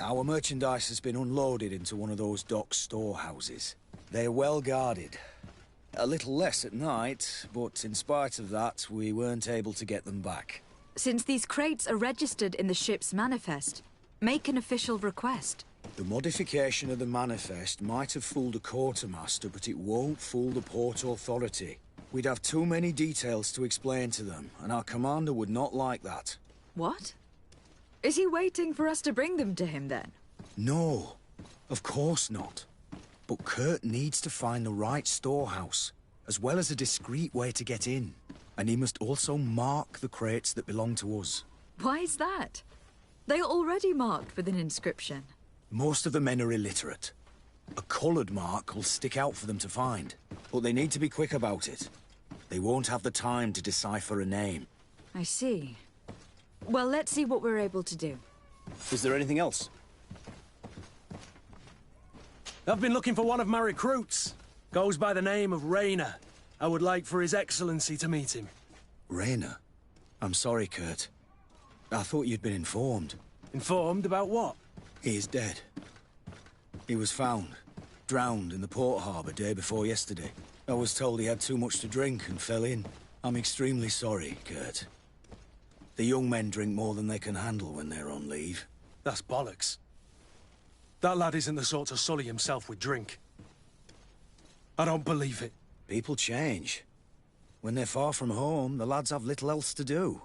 Our merchandise has been unloaded into one of those dock storehouses. They're well guarded. A little less at night, but in spite of that, we weren't able to get them back. Since these crates are registered in the ship's manifest, make an official request. The modification of the manifest might have fooled a quartermaster, but it won't fool the Port Authority. We'd have too many details to explain to them, and our commander would not like that. What? Is he waiting for us to bring them to him, then? No, of course not. But Kurt needs to find the right storehouse, as well as a discreet way to get in. And he must also mark the crates that belong to us. Why is that? They are already marked with an inscription. Most of the men are illiterate. A coloured mark will stick out for them to find. But they need to be quick about it. They won't have the time to decipher a name. I see. Well, let's see what we're able to do. Is there anything else? I've been looking for one of my recruits. Goes by the name of Rayner. I would like for His Excellency to meet him. Rayner? I'm sorry, Kurt. I thought you'd been informed. Informed about what? He is dead. He was found, drowned in the port harbour day before yesterday. I was told he had too much to drink and fell in. I'm extremely sorry, Kurt. The young men drink more than they can handle when they're on leave. That's bollocks. That lad isn't the sort to sully himself with drink. I don't believe it. People change. When they're far from home, the lads have little else to do.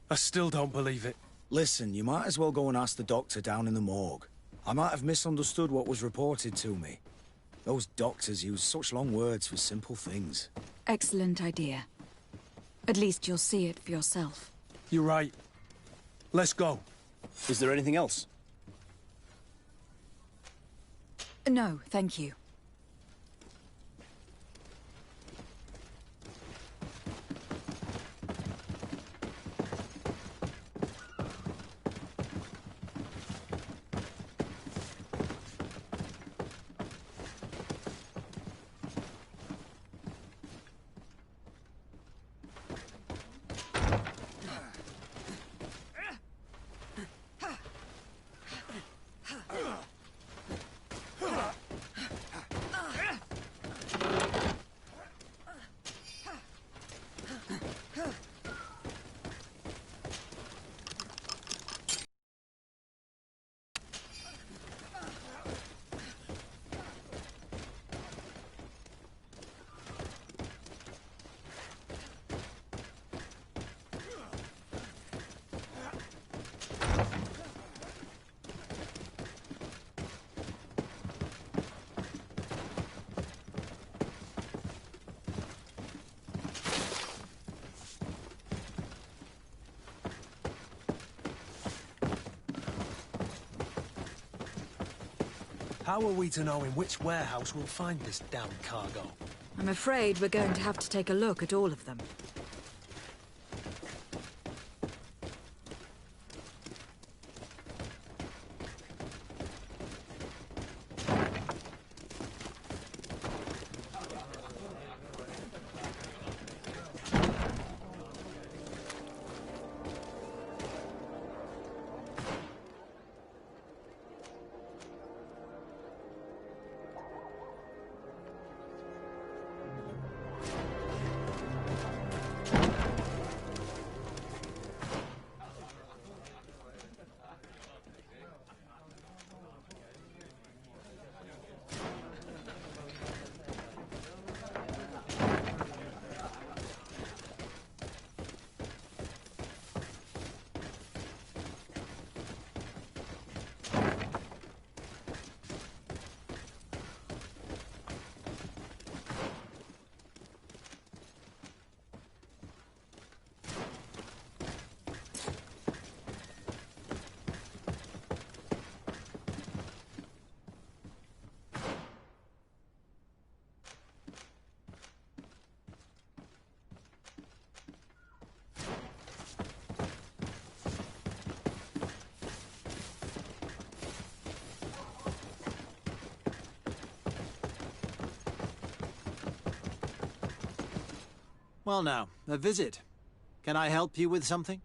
I still don't believe it. Listen, you might as well go and ask the doctor down in the morgue. I might have misunderstood what was reported to me. Those doctors use such long words for simple things. Excellent idea. At least you'll see it for yourself. You're right. Let's go. Is there anything else? No, thank you. How are we to know in which warehouse we'll find this damn cargo? I'm afraid we're going to have to take a look at all of them. Well now, a visit. Can I help you with something?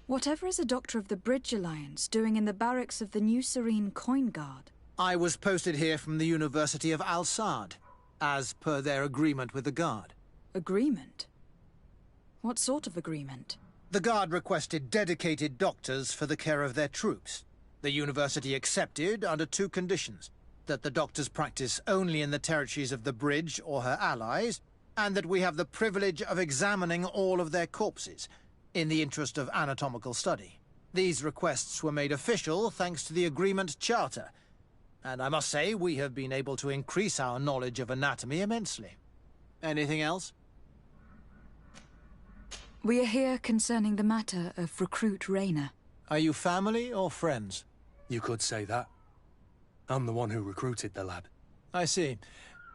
Whatever is a Doctor of the Bridge Alliance doing in the barracks of the New Serene Coin Guard? I was posted here from the University of Al-Sad, as per their agreement with the Guard. Agreement? What sort of agreement? The Guard requested dedicated doctors for the care of their troops. The University accepted under two conditions: that the doctors practice only in the territories of the Bridge or her allies, and that we have the privilege of examining all of their corpses, in the interest of anatomical study. These requests were made official thanks to the Agreement Charter, and I must say we have been able to increase our knowledge of anatomy immensely. Anything else? We are here concerning the matter of recruit Rayner. Are you family or friends? You could say that. I'm the one who recruited the lad. I see.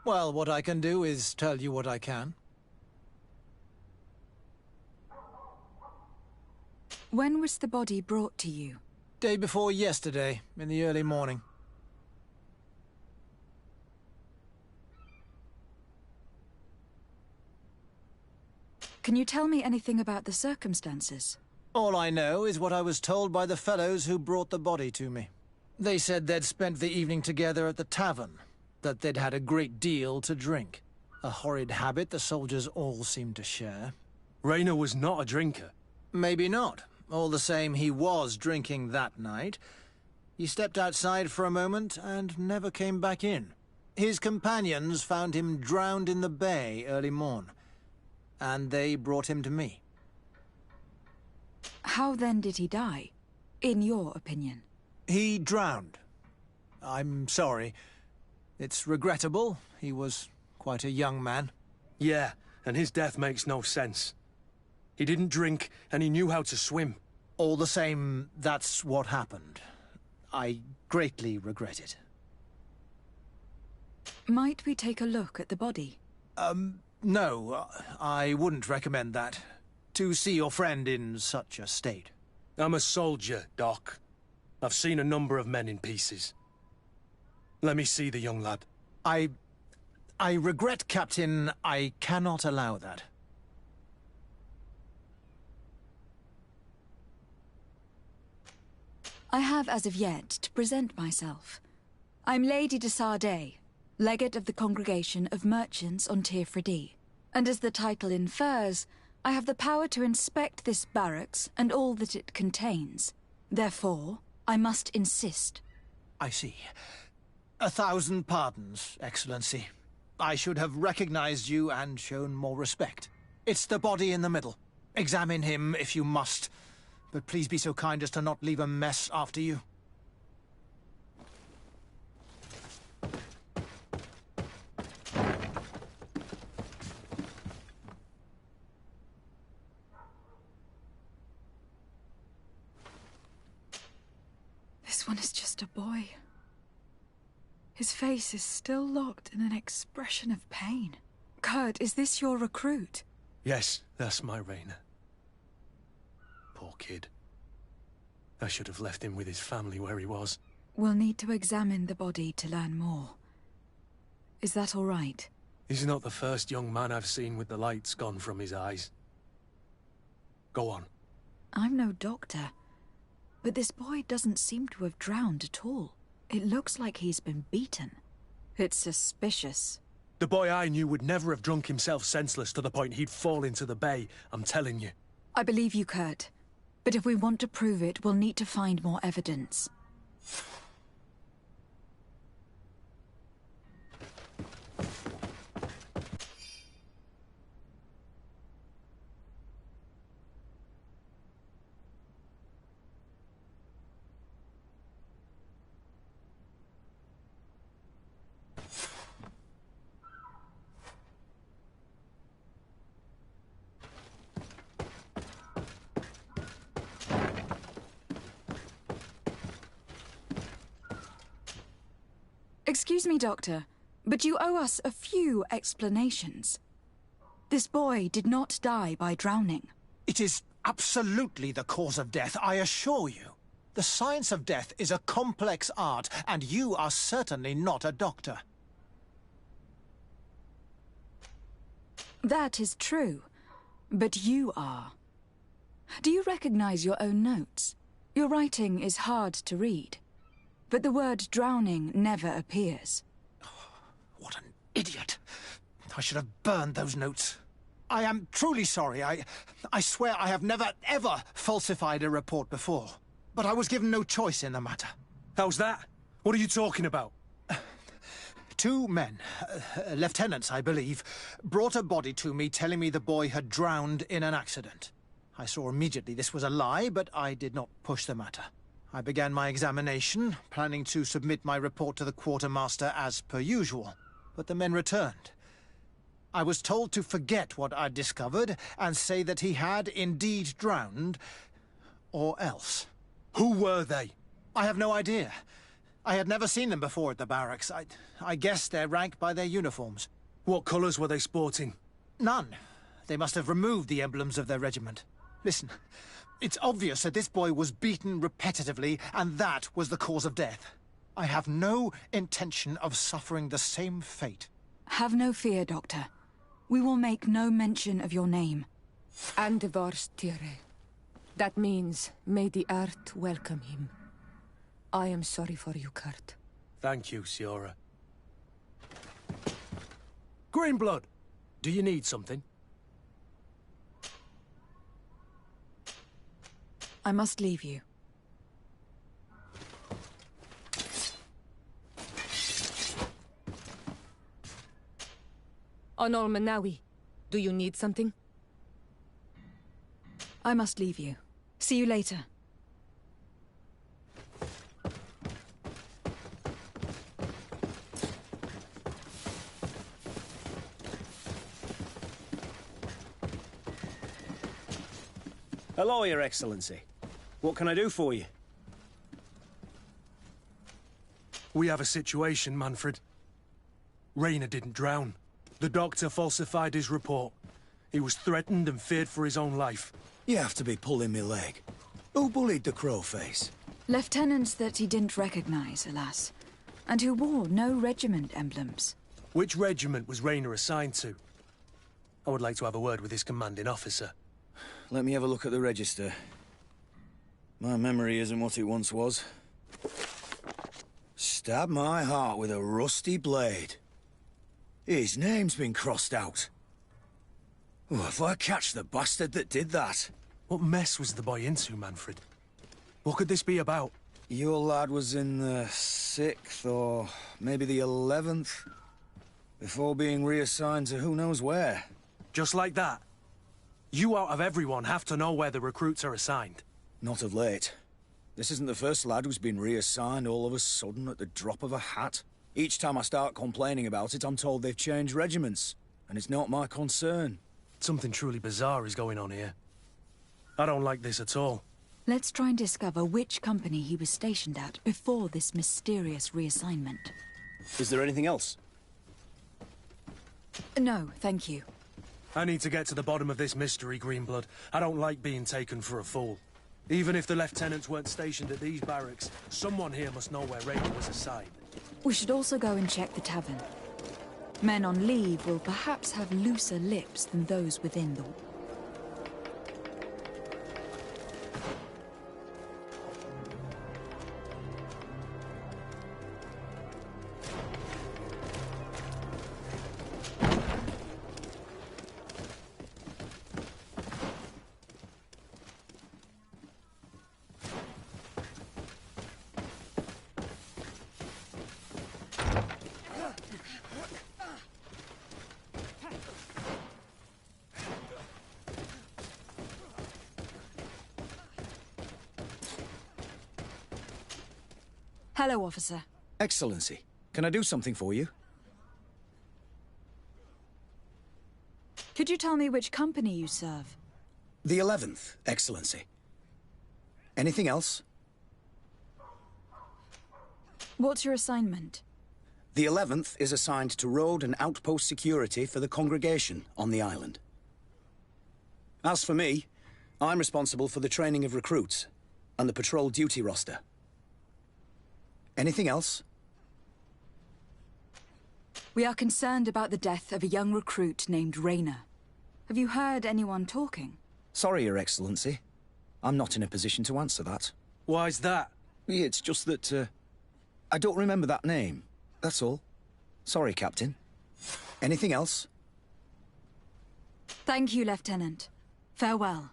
Well, what I can do is tell you what I can. When was the body brought to you? Day before yesterday, in the early morning. Can you tell me anything about the circumstances? All I know is what I was told by the fellows who brought the body to me. They said they'd spent the evening together at the tavern, that they'd had a great deal to drink. A horrid habit the soldiers all seemed to share. Rayner was not a drinker. Maybe not. All the same, he was drinking that night. He stepped outside for a moment and never came back in. His companions found him drowned in the bay early morn, and they brought him to me. How then did he die, in your opinion? He drowned. I'm sorry. It's regrettable. He was quite a young man. Yeah, and his death makes no sense. He didn't drink, and he knew how to swim. All the same, that's what happened. I greatly regret it. Might we take a look at the body? No, I wouldn't recommend that. To see your friend in such a state. I'm a soldier, Doc. I've seen a number of men in pieces. Let me see the young lad. I regret, Captain. I cannot allow that. I have as of yet to present myself. I'm Lady de Sardet, Legate of the Congregation of Merchants on Tirfredi. And as the title infers, I have the power to inspect this barracks and all that it contains. Therefore, I must insist. I see. 1,000 pardons, Excellency. I should have recognized you and shown more respect. It's the body in the middle. Examine him if you must, but please be so kind as to not leave a mess after you. This one is just a boy. His face is still locked in an expression of pain. Kurt, is this your recruit? Yes, that's my Rayner. Poor kid. I should have left him with his family where he was. We'll need to examine the body to learn more. Is that all right? He's not the first young man I've seen with the lights gone from his eyes. Go on. I'm no doctor, but this boy doesn't seem to have drowned at all. It looks like he's been beaten. It's suspicious. The boy I knew would never have drunk himself senseless to the point he'd fall into the bay, I'm telling you. I believe you, Kurt. But if we want to prove it, we'll need to find more evidence. Excuse me, Doctor, but you owe us a few explanations. This boy did not die by drowning. It is absolutely the cause of death, I assure you. The science of death is a complex art, and you are certainly not a doctor. That is true, but you are. Do you recognize your own notes? Your writing is hard to read, but the word drowning never appears. What an idiot. I should have burned those notes. I am truly sorry. I swear I have never, ever falsified a report before. But I was given no choice in the matter. How's that? What are you talking about? 2 men, lieutenants I believe, brought a body to me telling me the boy had drowned in an accident. I saw immediately this was a lie, but I did not push the matter. I began my examination, planning to submit my report to the quartermaster as per usual. But the men returned. I was told to forget what I'd discovered and say that he had indeed drowned, or else. Who were they? I have no idea. I had never seen them before at the barracks. I guessed their rank by their uniforms. What colours were they sporting? None. They must have removed the emblems of their regiment. Listen, it's obvious that this boy was beaten repetitively, and that was the cause of death. I have no intention of suffering the same fate. Have no fear, Doctor. We will make no mention of your name. Andevars Tire. That means, may the earth welcome him. I am sorry for you, Kurt. Thank you, Siora. Greenblood, do you need something? I must leave you. Onol Manawi, do you need something? I must leave you. See you later. Hello, Your Excellency. What can I do for you? We have a situation, Manfred. Rayner didn't drown. The doctor falsified his report. He was threatened and feared for his own life. You have to be pulling me leg. Who bullied the crowface? Lieutenants that he didn't recognize, alas, and who wore no regiment emblems. Which regiment was Rayner assigned to? I would like to have a word with his commanding officer. Let me have a look at the register. My memory isn't what it once was. Stab my heart with a rusty blade. His name's been crossed out. Oh, if I catch the bastard that did that. What mess was the boy into, Manfred? What could this be about? Your lad was in the 6th or maybe the 11th, before being reassigned to who knows where. Just like that? You out of everyone have to know where the recruits are assigned. Not of late. This isn't the first lad who's been reassigned all of a sudden at the drop of a hat. Each time I start complaining about it, I'm told they've changed regiments, and it's not my concern. Something truly bizarre is going on here. I don't like this at all. Let's try and discover which company he was stationed at before this mysterious reassignment. Is there anything else? No, thank you. I need to get to the bottom of this mystery, Greenblood. I don't like being taken for a fool. Even if the lieutenants weren't stationed at these barracks, someone here must know where Rayner was assigned. We should also go and check the tavern. Men on leave will perhaps have looser lips than those within the... Hello, officer. Excellency, can I do something for you? Could you tell me which company you serve? The 11th, Excellency. Anything else? What's your assignment? The 11th is assigned to road and outpost security for the congregation on the island. As for me, I'm responsible for the training of recruits and the patrol duty roster. Anything else? We are concerned about the death of a young recruit named Rayner. Have you heard anyone talking? Sorry, Your Excellency. I'm not in a position to answer that. Why's that? It's just that, I don't remember that name. That's all. Sorry, Captain. Anything else? Thank you, Lieutenant. Farewell.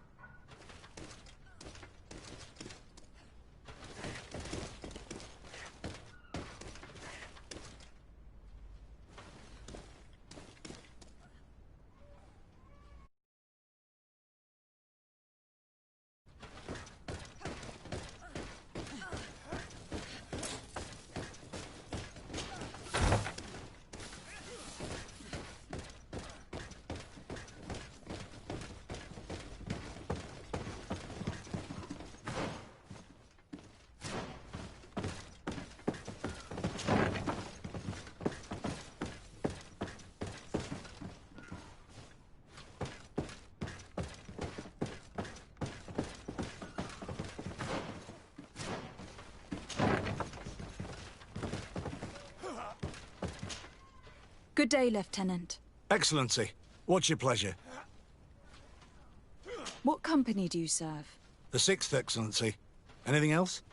Good day, Lieutenant. Excellency, what's your pleasure? What company do you serve? The 6th, Excellency. Anything else?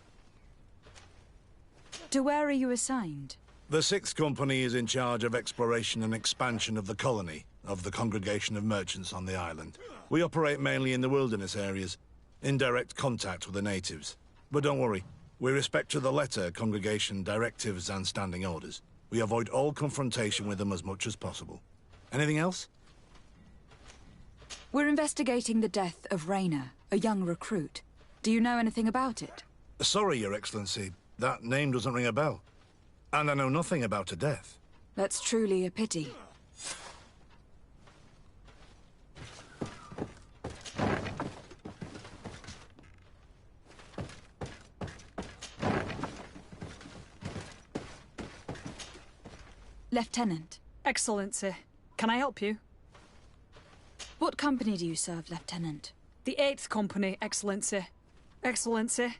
To where are you assigned? The 6th Company is in charge of exploration and expansion of the colony of the Congregation of Merchants on the island. We operate mainly in the wilderness areas, in direct contact with the natives. But don't worry, we respect to the letter Congregation directives and standing orders. We avoid all confrontation with them as much as possible. Anything else? We're investigating the death of Rainer, a young recruit. Do you know anything about it? Sorry, Your Excellency. That name doesn't ring a bell. And I know nothing about her death. That's truly a pity. Lieutenant. Excellency, can I help you? What company do you serve, Lieutenant? The 8th Company, Excellency. Excellency.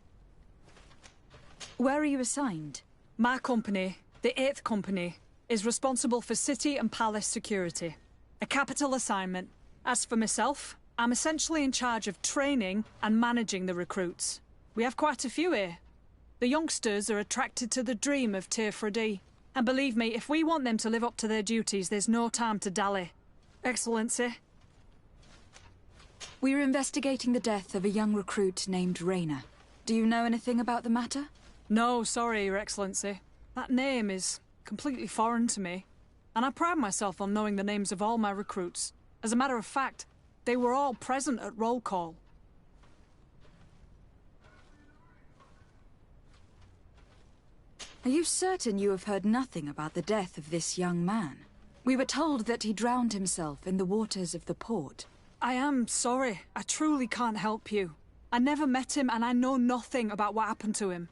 Where are you assigned? My company, the 8th Company, is responsible for city and palace security. A capital assignment. As for myself, I'm essentially in charge of training and managing the recruits. We have quite a few here. The youngsters are attracted to the dream of Tier 3D. And believe me, if we want them to live up to their duties, there's no time to dally. Excellency. We're investigating the death of a young recruit named Rainer. Do you know anything about the matter? No, sorry, Your Excellency. That name is completely foreign to me. And I pride myself on knowing the names of all my recruits. As a matter of fact, they were all present at roll call. Are you certain you have heard nothing about the death of this young man? We were told that he drowned himself in the waters of the port. I am sorry. I truly can't help you. I never met him and I know nothing about what happened to him.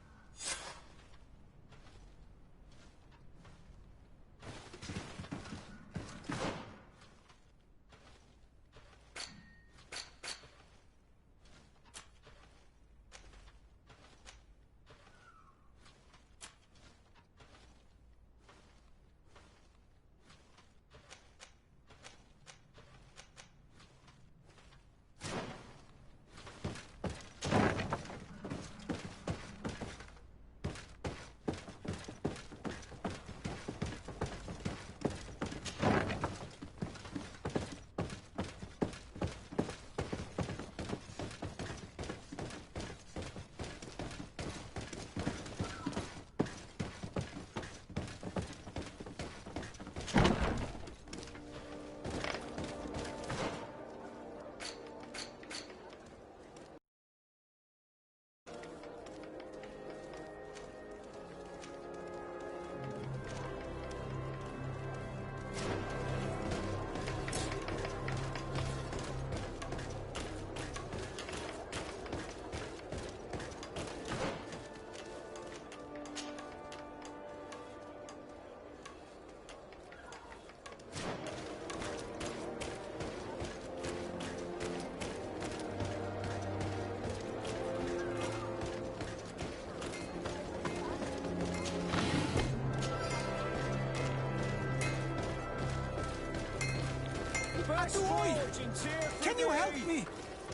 Can you help me?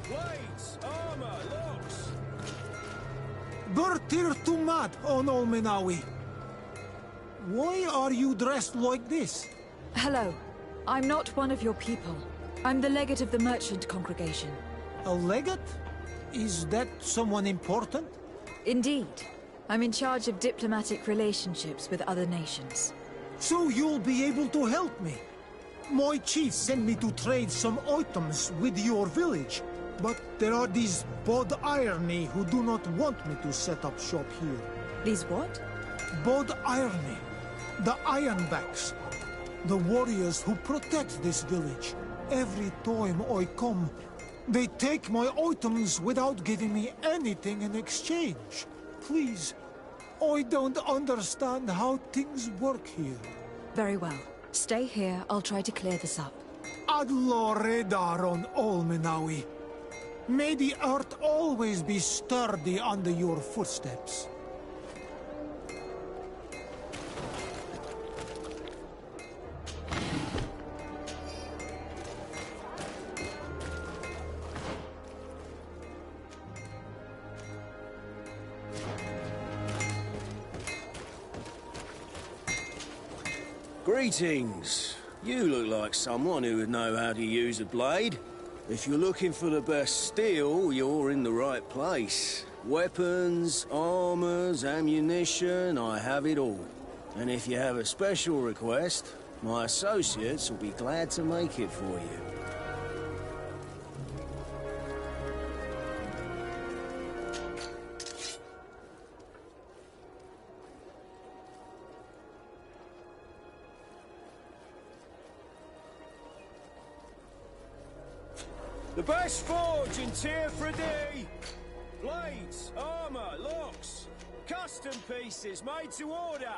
Blades, armor, locks. Bertir Tumat on Olmenawi. Why are you dressed like this? Hello. I'm not one of your people. I'm the legate of the merchant congregation. A legate? Is that someone important? Indeed. I'm in charge of diplomatic relationships with other nations. So you'll be able to help me. My chief sent me to trade some items with your village, but there are these Bod Irony who do not want me to set up shop here. These what? Bod Irony. The Ironbacks. The warriors who protect this village. Every time I come, they take my items without giving me anything in exchange. Please, I don't understand how things work here. Very well. Stay here, I'll try to clear this up. Adlo Redar on Olmenawi. May the earth always be sturdy under your footsteps. Greetings. You look like someone who would know how to use a blade. If you're looking for the best steel, you're in the right place. Weapons, armors, ammunition, I have it all. And if you have a special request, my associates will be glad to make it for you. The best forge in Tier 3D! Blades, armor, locks, custom pieces made to order!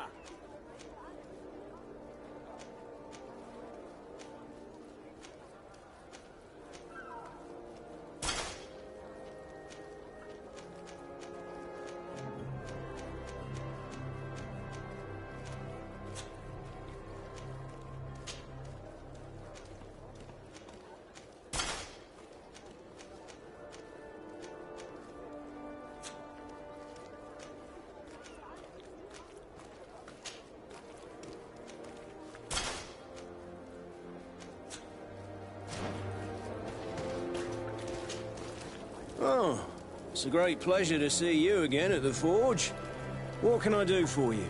Oh, it's a great pleasure to see you again at the forge. What can I do for you?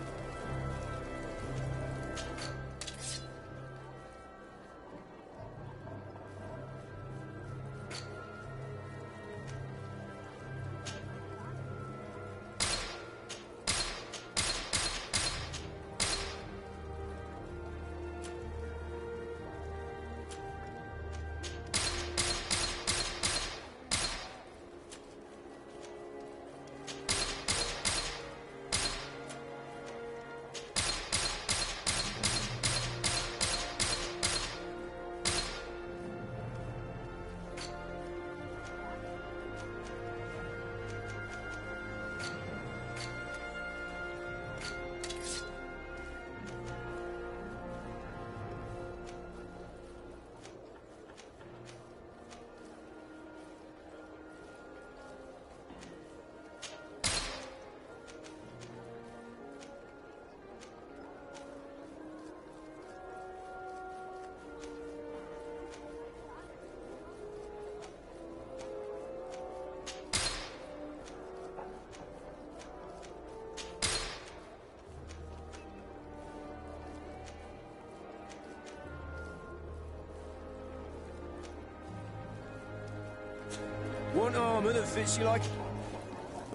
Want armor that fits you like...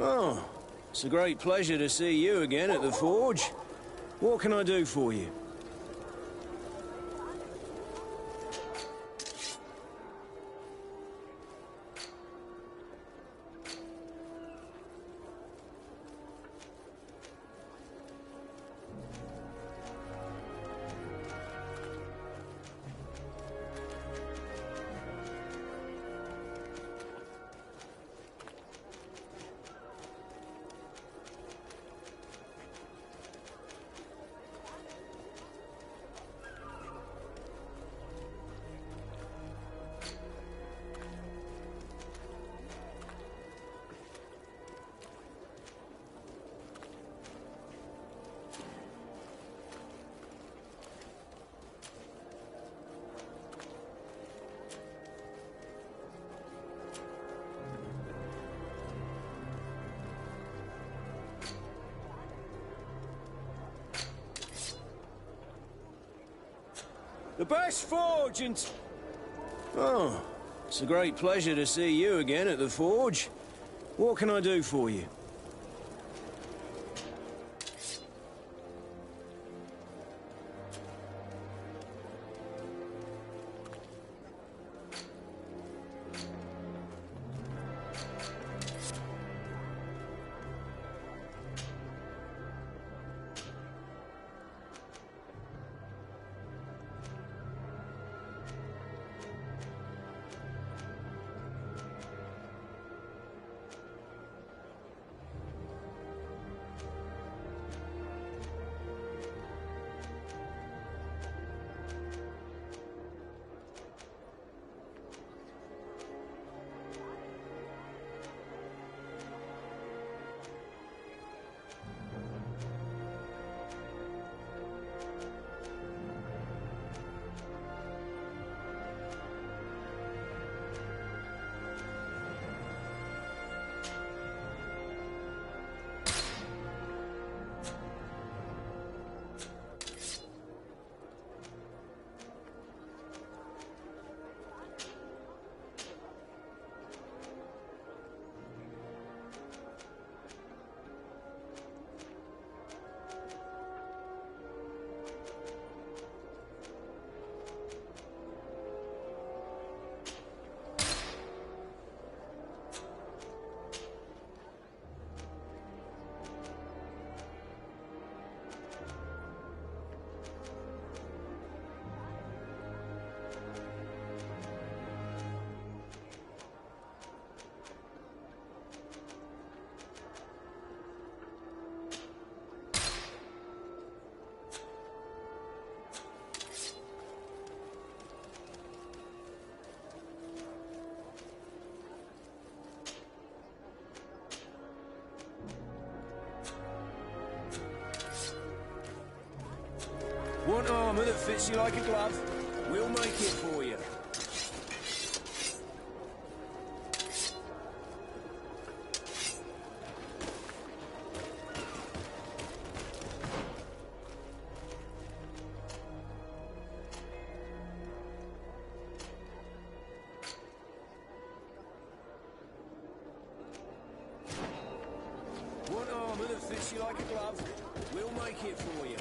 Oh, it's a great pleasure to see you again at the forge. What can I do for you? The best forge in... Oh, it's a great pleasure to see you again at the forge. What can I do for you? Want armor that fits you like a glove? We'll make it for you. Want armor that fits you like a glove? We'll make it for you.